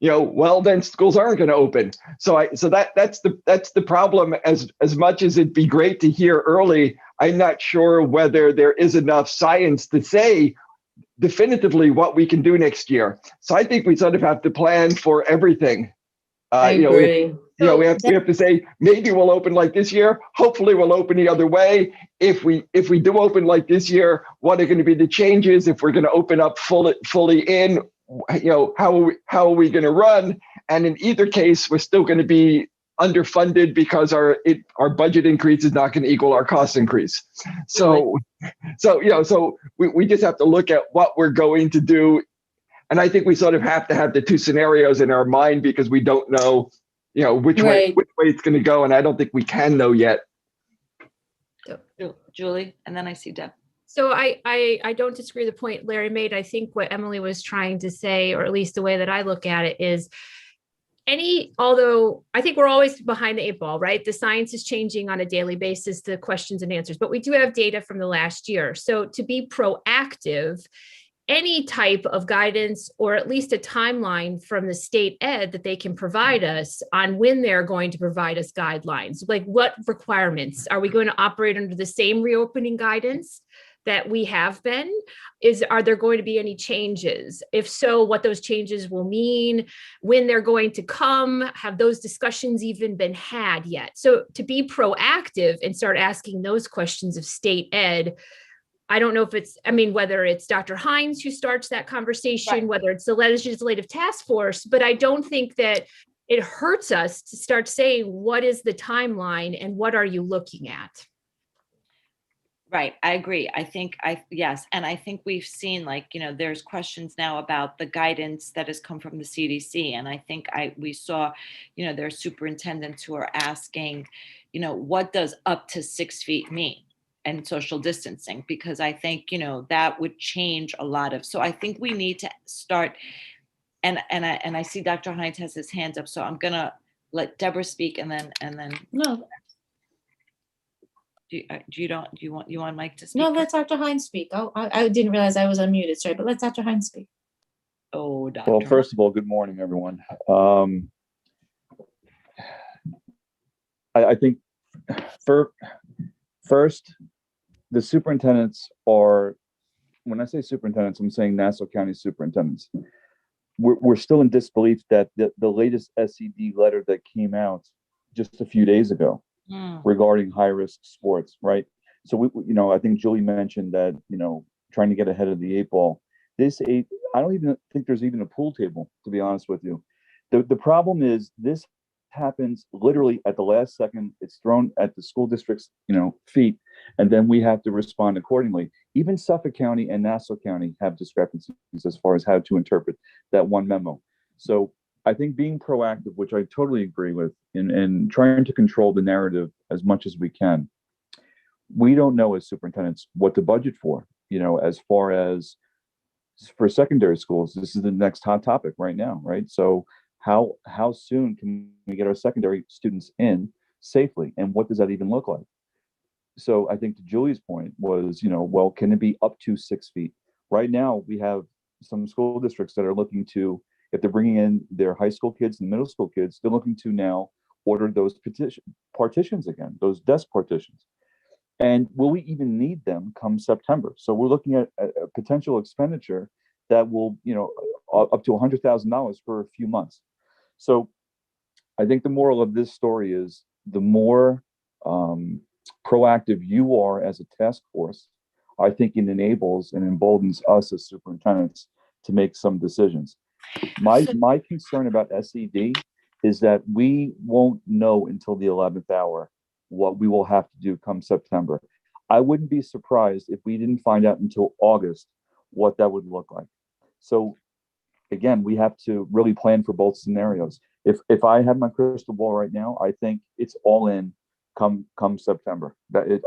well, then schools aren't going to open. So that's the problem. As much as it'd be great to hear early, I'm not sure whether there is enough science to say definitively what we can do next year. So I think we sort of have to plan for everything. I agree. We have to say maybe we'll open like this year. Hopefully we'll open the other way. If we do open like this year, what are going to be the changes? If we're going to open up fully in, how are we going to run? And in either case, we're still going to be underfunded because our budget increase is not going to equal our cost increase. So we just have to look at what we're going to do. And I think we sort of have to have the two scenarios in our mind because we don't know, which way it's going to go. And I don't think we can know yet. Julie, and then I see Deb. So I don't disagree with the point Larry made. I think what Emily was trying to say, or at least the way that I look at it, is although I think we're always behind the 8 ball, right? The science is changing on a daily basis, the questions and answers, but we do have data from the last year. So to be proactive, any type of guidance, or at least a timeline from the state ed that they can provide us on when they're going to provide us guidelines, like what requirements are we going to operate under the same reopening guidance that we have been? Are there going to be any changes? If so, what those changes will mean, when they're going to come, have those discussions even been had yet? So to be proactive and start asking those questions of state ed, I don't know if whether it's Dr. Hines who starts that conversation, right, whether it's the legislative task force, but I don't think that it hurts us to start saying, what is the timeline and what are you looking at? Right. I agree. Yes. And I think we've seen there's questions now about the guidance that has come from the CDC. And I think we saw, there are superintendents who are asking, what does up to 6 feet mean and social distancing? Because I think, that would change a lot of, so I think we need to start, and I see Dr. Hines has his hands up. So I'm going to let Deborah speak and then. No. Do you want Mike to speak? No, let Dr. Hines speak. Oh, I didn't realize I was unmuted. Sorry, but let Dr. Hines speak. Oh, Dr. Well, first of all, good morning, everyone. I think first, the superintendents are, when I say superintendents, I'm saying Nassau County superintendents. We're still in disbelief that the latest SED letter that came out just a few days ago regarding high-risk sports, right? So I think Julie mentioned that, trying to get ahead of the 8 ball. I don't even think there's even a pool table, to be honest with you. The problem is this happens literally at the last second. It's thrown at the school district's, feet, and then we have to respond accordingly. Even Suffolk County and Nassau County have discrepancies as far as how to interpret that one memo. So I think being proactive, which I totally agree with, in trying to control the narrative as much as we can. We don't know as superintendents what to budget for, as far as for secondary schools. This is the next hot topic right now, right? So how soon can we get our secondary students in safely? And what does that even look like? So I think to Julie's point was, well, can it be up to 6 feet? Right now, we have some school districts that are looking to, if they're bringing in their high school kids and middle school kids, they're looking to now order those partitions again, those desk partitions. And will we even need them come September? So we're looking at a potential expenditure that will, up to $100,000 for a few months. So I think the moral of this story is the more proactive you are as a task force, I think it enables and emboldens us as superintendents to make some decisions. My concern about SED is that we won't know until the 11th hour what we will have to do come September. I wouldn't be surprised if we didn't find out until August what that would look like. So again, we have to really plan for both scenarios. If I had my crystal ball right now, I think it's all in come September.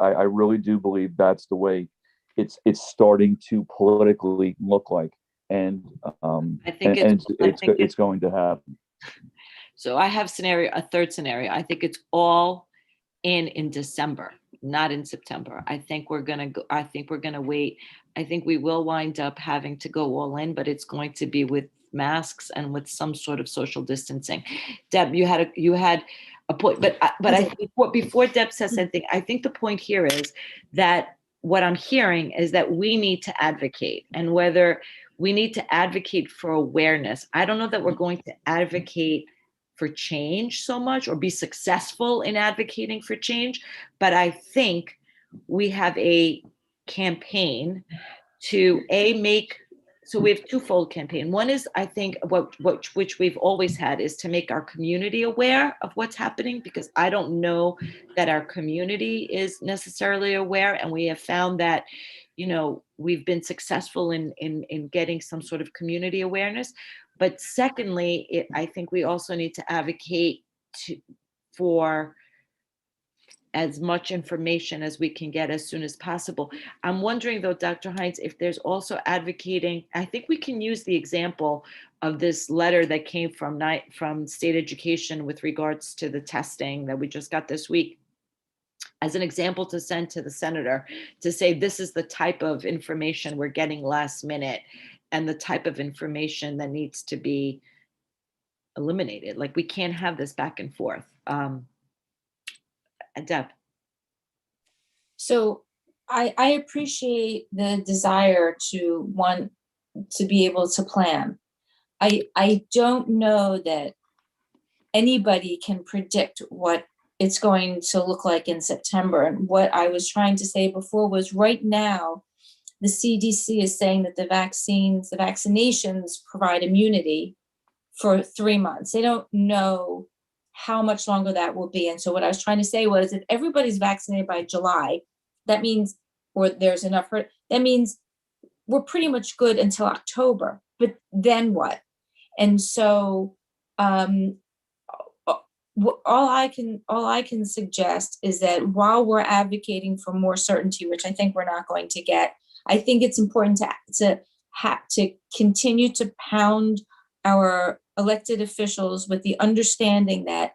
I really do believe that's the way it's starting to politically look like, and I think it's going to happen. So I have a third scenario. I think it's all in December, not in September. I think we're gonna wait. I think we will wind up having to go all in, but it's going to be with masks and with some sort of social distancing. Deb, you had a point, but I think before Deb says something, I think the point here is that what I'm hearing is that we need to advocate, and whether we need to advocate for awareness. I don't know that we're going to advocate for change so much or be successful in advocating for change, but I think we have a campaign to so we have twofold campaign. One is, I think, which we've always had, is to make our community aware of what's happening, because I don't know that our community is necessarily aware, and we have found that, we've been successful in getting some sort of community awareness. But secondly, I think we also need to advocate for as much information as we can get as soon as possible. I'm wondering though, Dr. Hines, if there's also advocating, I think we can use the example of this letter that came from state education with regards to the testing that we just got this week as an example to send to the senator, to say, this is the type of information we're getting last minute and the type of information that needs to be eliminated. Like, we can't have this back and forth. Deb. So I appreciate the desire to want to be able to plan. I don't know that anybody can predict what it's going to look like in September. And what I was trying to say before was, right now, the CDC is saying that the vaccinations provide immunity for 3 months. They don't know how much longer that will be. And so what I was trying to say was, if everybody's vaccinated by July, that means, or there's enough, that means we're pretty much good until October. But then what? And so all I can suggest is that while we're advocating for more certainty, which I think we're not going to get, I think it's important to continue to pound our elected officials with the understanding that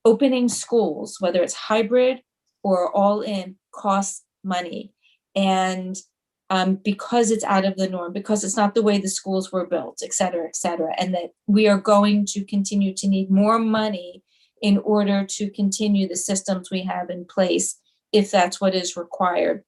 opening schools, whether it's hybrid or all in, costs money. And because it's out of the norm, because it's not the way the schools were built, et cetera, and that we are going to continue to need more money in order to continue the systems we have in place, if that's what is required.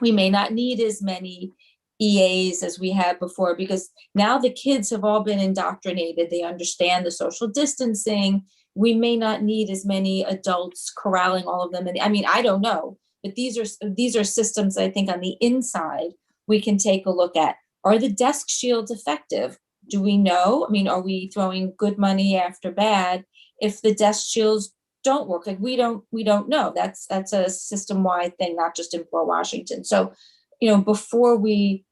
We may not need as many EAs as we had before, because now the kids have all been indoctrinated. They understand the social distancing. We may not need as many adults corralling all of them. And I mean, I don't know, but these are systems I think on the inside we can take a look at. Are the desk shields effective? Do we know? I mean, are we throwing good money after bad if the desk shields don't work? Like, we don't know. That's a system-wide thing, not just in Port Washington. So, before we,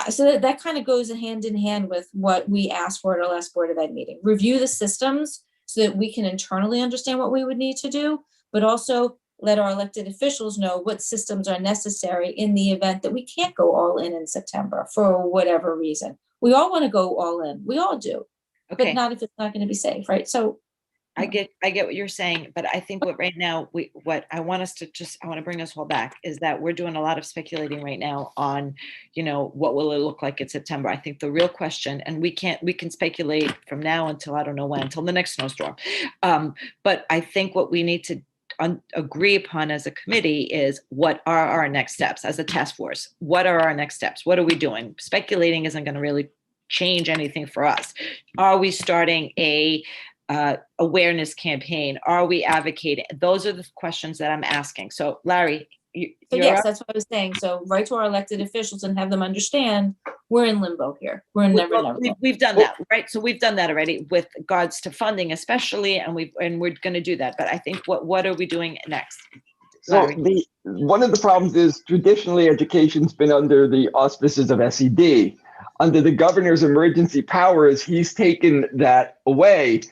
so that kind of goes hand in hand with what we asked for at our last Board of Ed meeting. Review the systems so that we can internally understand what we would need to do, but also let our elected officials know what systems are necessary in the event that we can't go all in September for whatever reason. We all want to go all in. We all do, but not if it's not going to be safe, right? So I get what you're saying, but I think what I want to bring us all back is that we're doing a lot of speculating right now on, what will it look like in September? I think the real question, and we can speculate from now until I don't know when, until the next snowstorm. But I think what we need to agree upon as a committee is, what are our next steps as a task force? What are our next steps? What are we doing? Speculating isn't going to really change anything for us. Are we starting a awareness campaign? Are we advocating? Those are the questions that I'm asking. So Larry, So you're yes, up. that's what I was saying. So write to our elected officials and have them understand we're in limbo here. We're in never, never. We've done that, right? So we've done that already with regards to funding, especially, and we're going to do that. But I think what are we doing next? So Larry? one of the problems is traditionally education's been under the auspices of SED. Under the governor's emergency powers, he's taken that away.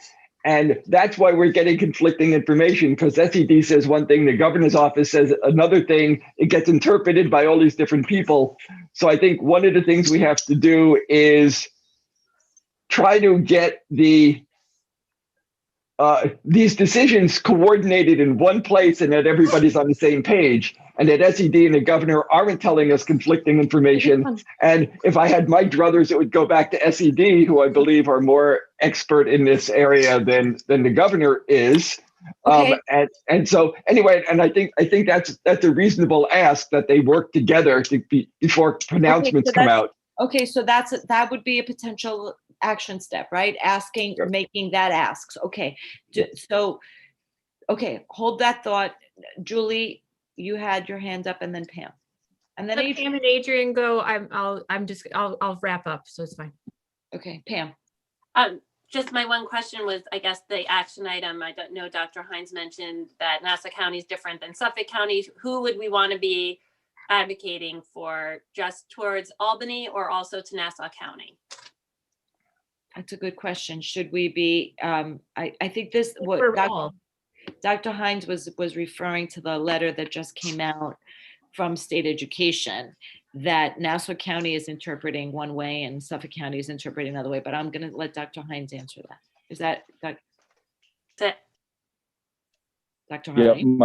And that's why we're getting conflicting information, because SED says one thing, the governor's office says another thing. It gets interpreted by all these different people. So I think one of the things we have to do is try to get these decisions coordinated in one place and that everybody's on the same page, and that SED and the governor aren't telling us conflicting information. And if I had my druthers, it would go back to SED, who I believe are more expert in this area than the governor is. Okay. And so anyway, and I think that's a reasonable ask, that they work together before pronouncements come out. Okay, so that would be a potential action step, right? Asking, or making that asks. Okay, so, okay, hold that thought. Julie, you had your hand up, and then Pam. And then Let Pam and Adrian go. I'll wrap up, so it's fine. Okay, Pam. Just my one question was, I guess, the action item. I don't know, Dr. Hines mentioned that Nassau County is different than Suffolk County. Who would we want to be advocating for, just towards Albany or also to Nassau County? That's a good question. Should we be, I think this, what Dr. Hines was referring to the letter that just came out from state education, that Nassau County is interpreting one way and Suffolk County is interpreting another way, but I'm going to let Dr. Hines answer that. Is that Dr. Hines?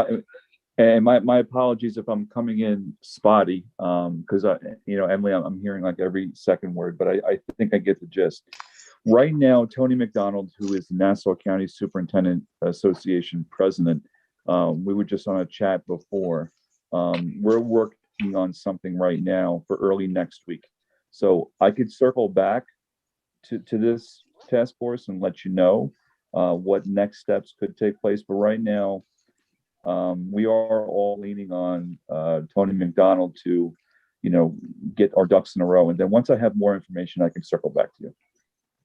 Yeah, my apologies if I'm coming in spotty, because Emily, I'm hearing like every second word, but I think I get the gist. Right now, Tony McDonald, who is the Nassau County Superintendent Association president, we were just on a chat before. We're working on something right now for early next week. So I could circle back to this task force and let you know what next steps could take place. But right now, we are all leaning on Tony McDonald to, get our ducks in a row. And then once I have more information, I can circle back to you.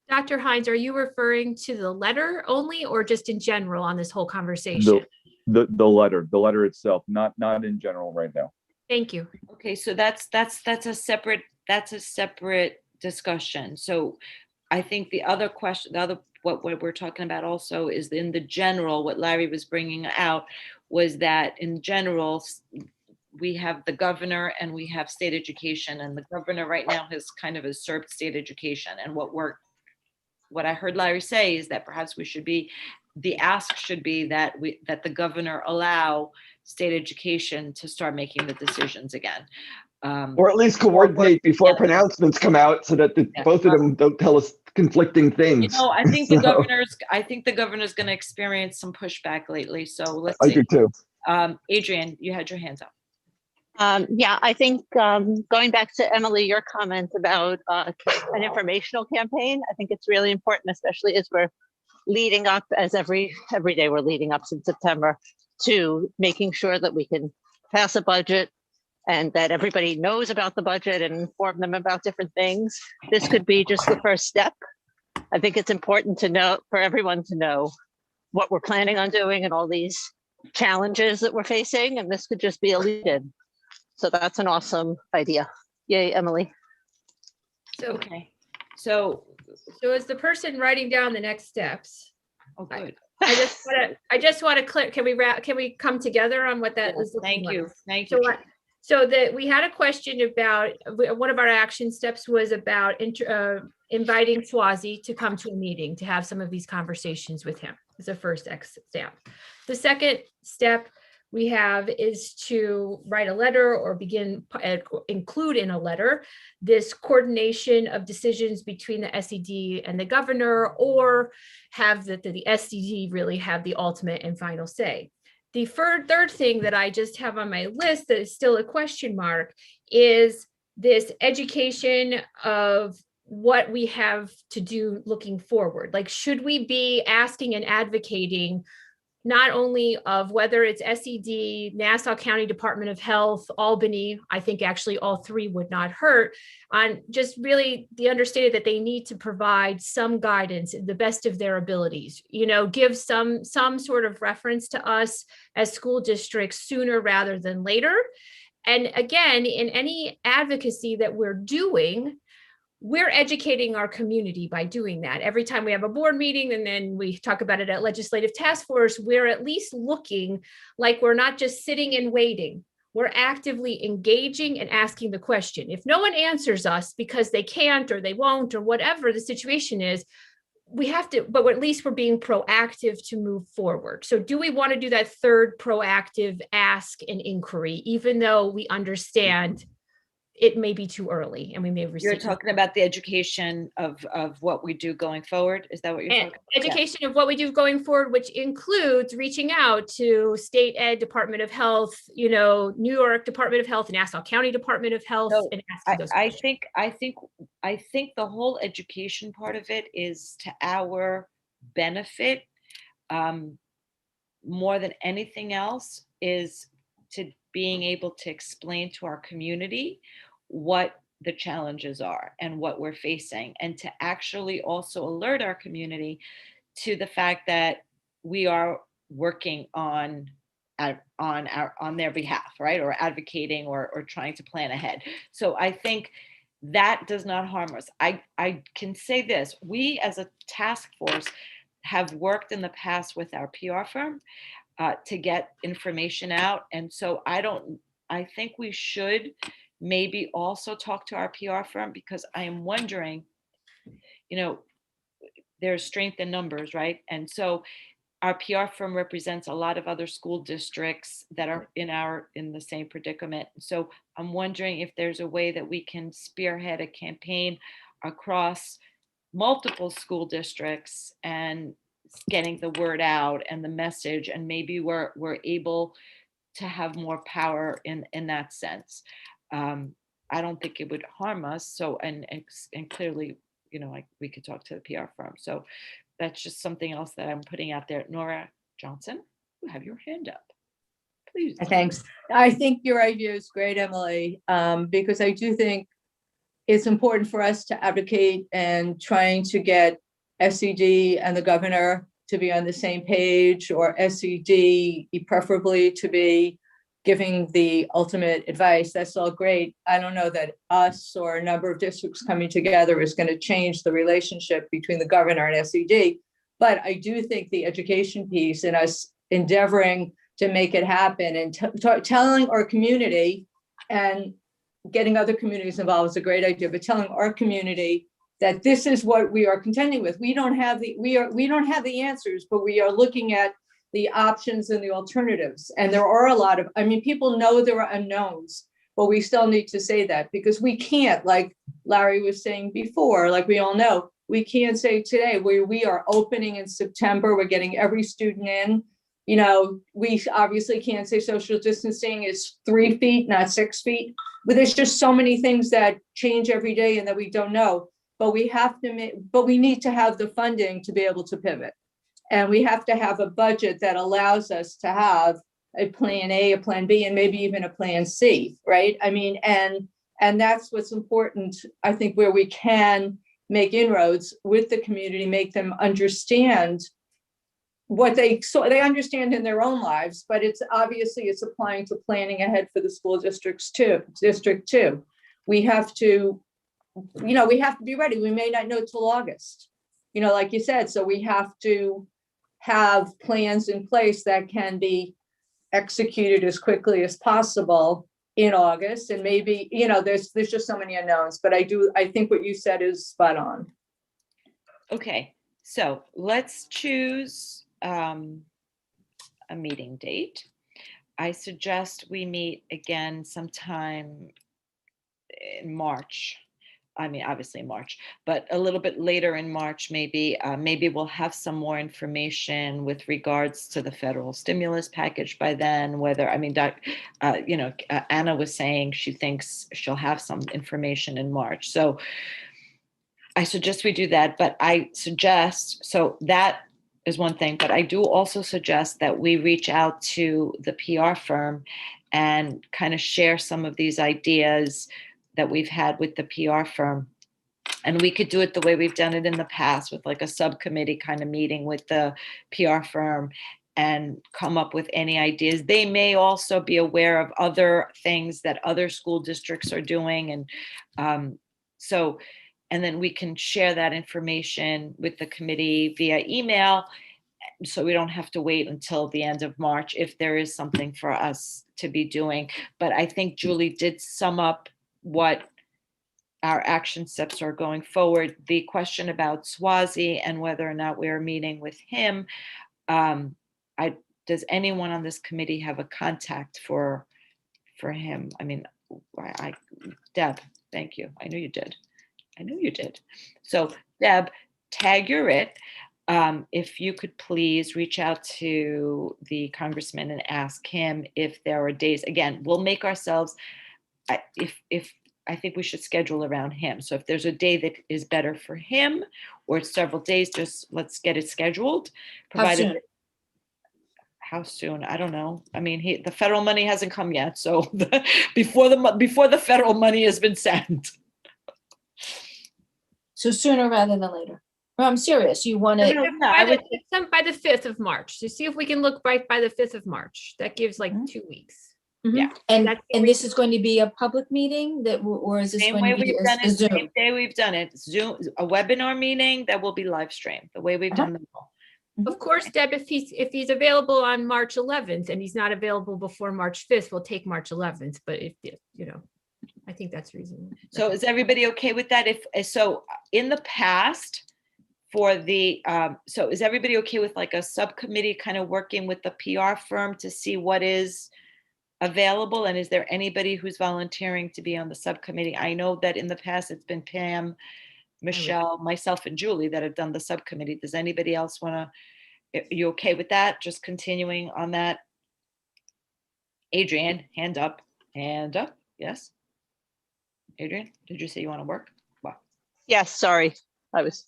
Dr. Hines, are you referring to the letter only, or just in general on this whole conversation? The letter itself, not in general right now. Thank you. Okay, so that's a separate discussion. So I think the other question, what we're talking about also is in the general, what Larry was bringing out was that in general, we have the governor and we have state education, and the governor right now has kind of usurped state education. And what I heard Larry say is that perhaps the ask should be that the governor allow state education to start making the decisions again. Or at least coordinate before pronouncements come out, so that both of them don't tell us conflicting things. I think the governor's going to experience some pushback lately. So let's see. I do too. Adrian, you had your hands up. Yeah, I think going back to Emily, your comment about an informational campaign, I think it's really important, especially as we're leading up, as every day we're leading up since September, to making sure that we can pass a budget and that everybody knows about the budget and inform them about different things. This could be just the first step. I think it's important to know, for everyone to know what we're planning on doing and all these challenges that we're facing, and this could just be a lead-in. So that's an awesome idea. Yay, Emily. Okay. So as the person writing down the next steps, oh, good. I just want to clear. Can we come together on what that is? Thank you. So that we had a question about, one of our action steps was about inviting Swazi to come to a meeting to have some of these conversations with him. It's the first step. The second step we have is to write a letter or include in a letter this coordination of decisions between the SED and the governor, or have the SED really have the ultimate and final say. The third thing that I just have on my list that is still a question mark is this education of what we have to do looking forward. Like, should we be asking and advocating not only of whether it's SED, Nassau County Department of Health, Albany, I think actually all three would not hurt, on just really the understanding that they need to provide some guidance in the best of their abilities, you know, give some sort of reference to us as school districts sooner rather than later. And again, in any advocacy that we're doing, we're educating our community by doing that. Every time we have a board meeting and then we talk about it at legislative task force, we're at least looking like we're not just sitting and waiting. We're actively engaging and asking the question. If no one answers us because they can't or they won't or whatever the situation is, we have to, but at least we're being proactive to move forward. So do we want to do that third proactive ask and inquiry, even though we understand it may be too early and we may receive. You're talking about the education of what we do going forward. Is that what you're talking about? Education of what we do going forward, which includes reaching out to State Ed, Department of Health, you know, New York Department of Health, Nassau County Department of Health. So and asking those I questions. think the whole education part of it is to our benefit. More than anything else is to being able to explain to our community what the challenges are and what we're facing, and to actually also alert our community to the fact that we are working on their behalf, right? Or advocating or trying to plan ahead. So I think that does not harm us. I can say this, we as a task force have worked in the past with our PR firm to get information out. And so I think we should maybe also talk to our PR firm, because I am wondering, you know, there's strength in numbers, right? And so our PR firm represents a lot of other school districts that are in the same predicament. So I'm wondering if there's a way that we can spearhead a campaign across multiple school districts and getting the word out and the message, and maybe we're able to have more power in that sense. I don't think it would harm us. So, and clearly, you know, like we could talk to the PR firm. So that's just something else that I'm putting out there. Nora Johnson, you have your hand up. Please. Thanks. I think your idea is great, Emily, because I do think it's important for us to advocate and trying to get SED and the governor to be on the same page, or SED preferably to be giving the ultimate advice. That's all great. I don't know that us or a number of districts coming together is going to change the relationship between the governor and SED. But I do think the education piece and us endeavoring to make it happen and telling our community and getting other communities involved is a great idea, but telling our community that this is what we are contending with. We don't have the answers, but we are looking at the options and the alternatives. And there are a lot of, I mean, people know there are unknowns, but we still need to say that, because we can't, like Larry was saying before, like we all know, we can't say today where we are opening in September, we're getting every student in. You know, we obviously can't say social distancing is 3 feet, not 6 feet, but there's just so many things that change every day and that we don't know. But we need to have the funding to be able to pivot. And we have to have a budget that allows us to have a plan A, a plan B, and maybe even a plan C, right? I mean, and that's what's important, I think, where we can make inroads with the community, make them understand what they understand in their own lives, but it's applying to planning ahead for the school district too. We have to be ready. We may not know till August, like you said, so we have to have plans in place that can be executed as quickly as possible in August. And maybe, there's just so many unknowns, but I think what you said is spot on. Okay, so let's choose a meeting date. I suggest we meet again sometime in March. I mean, obviously March, but a little bit later in March, maybe we'll have some more information with regards to the federal stimulus package by then, Anna was saying she thinks she'll have some information in March. So I suggest we do that, but I suggest, so that is one thing, but I do also suggest that we reach out to the PR firm and kind of share some of these ideas that we've had with the PR firm. And we could do it the way we've done it in the past with like a subcommittee kind of meeting with the PR firm and come up with any ideas. They may also be aware of other things that other school districts are doing. And and then we can share that information with the committee via email. So we don't have to wait until the end of March if there is something for us to be doing. But I think Julie did sum up what our action steps are going forward. The question about Swazi and whether or not we are meeting with him, does anyone on this committee have a contact for him? I mean, Deb, thank you. I knew you did. So Deb, tag your it. If you could please reach out to the congressman and ask him if there are days. Again, we'll make ourselves. If I think we should schedule around him. So if there's a day that is better for him, or it's several days, just let's get it scheduled. How soon? I don't know. I mean, the federal money hasn't come yet, so before the federal money has been sent. So sooner rather than later. No, I'm serious. You want it? By the 5th of March. So see if we can look right by the 5th of March. That gives like 2 weeks. Yeah. And this is going to be a public meeting or is this Same going way to be we've done a it, Zoom? same day we've done it. Zoom, a webinar meeting that will be live streamed, the way we've done them all. Of course, Deb, if he's available on March 11th and he's not available before March 5th, we'll take March 11th. But if I think that's reasonable. So is everybody okay with that? So in the past for the, so is everybody okay with like a subcommittee kind of working with the PR firm to see what is available? And is there anybody who's volunteering to be on the subcommittee? I know that in the past it's been Pam, Michelle, myself, and Julie that have done the subcommittee. Does anybody else want to, you okay with that? Just continuing on that? Adrian, hand up, yes. Adrian, did you say you want to work? Wow. Yes, sorry. I was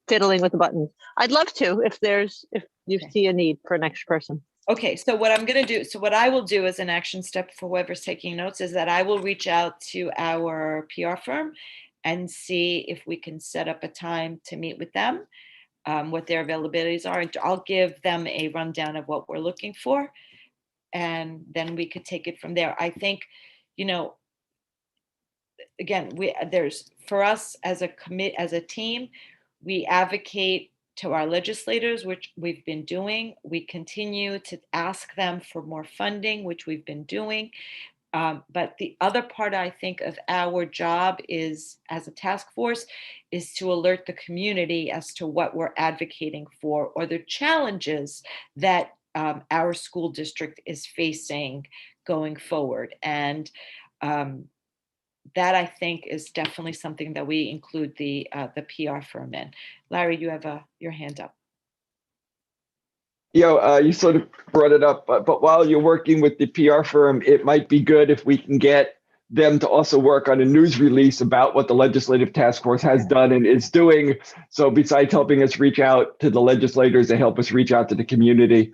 fiddling with the button. I'd love to if you see a need for an extra person. Okay, so what I will do as an action step for whoever's taking notes is that I will reach out to our PR firm and see if we can set up a time to meet with them, what their availabilities are. And I'll give them a rundown of what we're looking for. And then we could take it from there. I think, again, for us as a team, we advocate to our legislators, which we've been doing. We continue to ask them for more funding, which we've been doing. But the other part, I think, of our job is, as a task force, is to alert the community as to what we're advocating for or the challenges that our school district is facing going forward. And that, I think, is definitely something that we include the PR firm in. Larry, you have your hand up. You sort of brought it up, but while you're working with the PR firm, it might be good if we can get them to also work on a news release about what the Legislative Task Force has done and is doing. So besides helping us reach out to the legislators, they help us reach out to the community,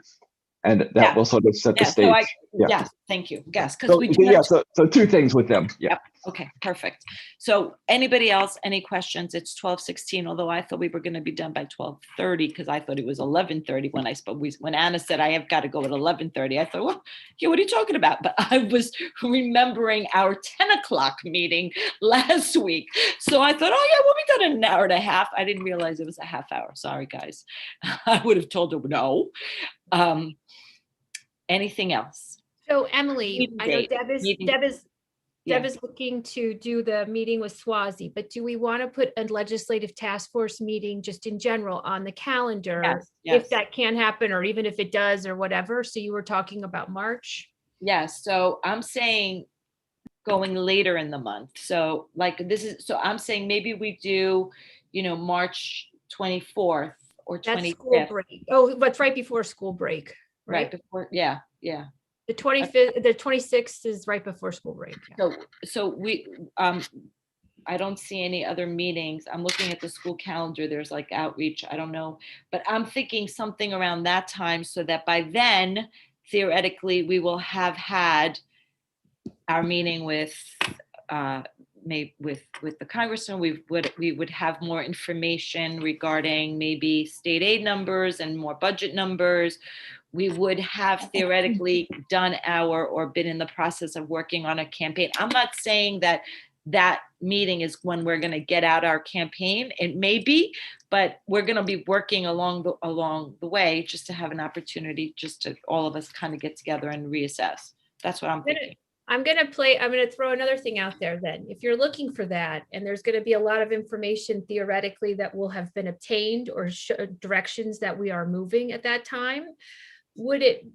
and that will sort of set the stage. Yes, thank you. Yes, because so two things with them. Yeah. Yep. Okay, perfect. So anybody else, any questions? It's 12:16, although I thought we were going to be done by 12:30 because I thought it was 11:30 when I spoke. When Anna said I have got to go at 11:30, I thought, well, yeah, what are you talking about? But I was remembering our 10 o'clock meeting last week. So I thought, oh yeah, we'll be done in an hour and a half. I didn't realize it was a half hour. Sorry, guys. I would have told her no. Anything else? So Emily, I know Deb is looking to do the meeting with Swazi, but do we want to put a legislative task force meeting just in general on the calendar if that can happen, or even if it does or whatever? So you were talking about March? Yes. So I'm saying going later in the month. So I'm saying maybe we do, March 24th or 25th. School break. Oh, that's right before school break. Right before, yeah. The 25th, the 26th is right before school break. So we, I don't see any other meetings. I'm looking at the school calendar. There's like outreach. I don't know. But I'm thinking something around that time so that by then, theoretically, we will have had our meeting with with the congressman. We would have more information regarding maybe state aid numbers and more budget numbers. We would have theoretically done or been in the process of working on a campaign. I'm not saying that meeting is when we're going to get out our campaign. It may be, but we're going to be working along the way just to have an opportunity, just to all of us kind of get together and reassess. That's what I'm thinking. I'm going to throw another thing out there then. If you're looking for that, and there's going to be a lot of information theoretically that will have been obtained or directions that we are moving at that time, would it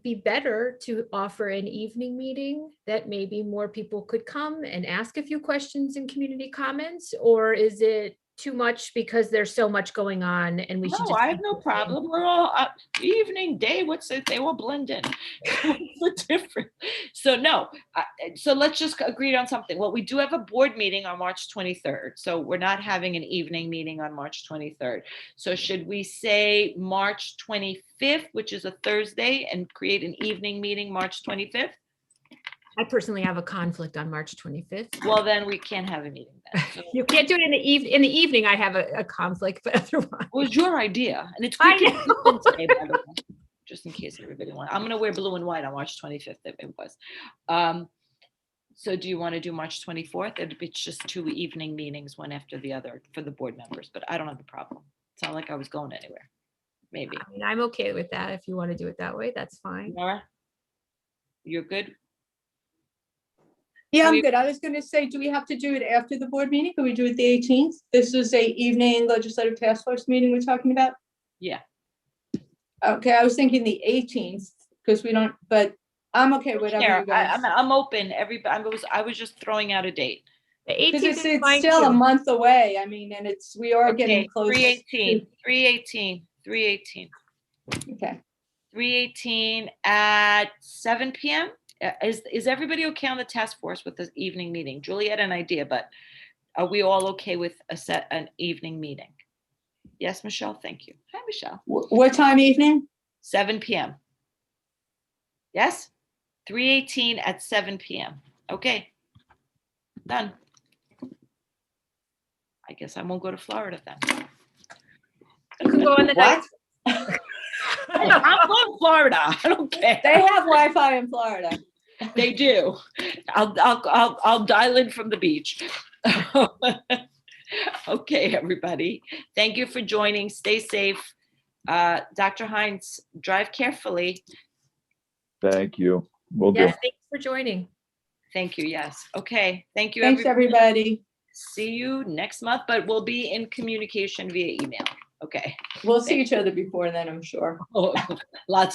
be better to offer an evening meeting that maybe more people could come and ask a few questions and community comments? Or is it too much because there's so much going on and we should No, just? I have no problem. We're all evening, day, what's it? They all blend in. What's the difference? So no, so let's just agree on something. Well, we do have a board meeting on March 23rd. So we're not having an evening meeting on March 23rd. So should we say March 25th, which is a Thursday, and create an evening meeting March 25th? I personally have a conflict on March 25th. Well, then we can't have a meeting then. So You can't do it in the evening. I have a conflict, but otherwise. it was your idea, and it's I Cricket Today, by the way, just in case everybody wants. I'm gonna wear blue and white on March 25th. It was. So do you want to do March 24th? It's just 2 evening meetings, one after the other for the board members, but I don't have a problem. It's not like I was going anywhere. Maybe. I mean, I'm okay with that. If you want to do it that way, that's fine. Nora, you're good? Yeah, We- I'm good. I was gonna say, do we have to do it after the board meeting? Can we do it the 18th? This is a evening legislative task force meeting we're talking about? Yeah. Okay, I was thinking the 18th, because we don't, but I'm okay, whatever Here, you guys. I'm open. I was just throwing out a date. The Because 18th is it's fine still a too. month away. I mean, and we are getting Okay, close. 3/18. Okay. 3/18 at 7 p.m. Is everybody okay on the task force with this evening meeting? Julie had an idea, but are we all okay with an evening meeting? Yes, Michelle, thank you. Hi, Michelle. What time evening? 7 p.m. Yes? 3/18 at 7 p.m. Okay. Done. I guess I won't go to Florida then. You can go on the What? night. I'm going to Florida. I don't care. They have Wi-Fi in Florida. They do. I'll dial in from the beach. Okay, everybody. Thank you for joining. Stay safe. Dr. Hines, drive carefully. Thank you. Will do. Yes, thanks for joining. Thank you. Yes. Okay. Thank you. Thanks, everybody. See you next month, but we'll be in communication via email. Okay. We'll see each other before then, I'm sure. Lots of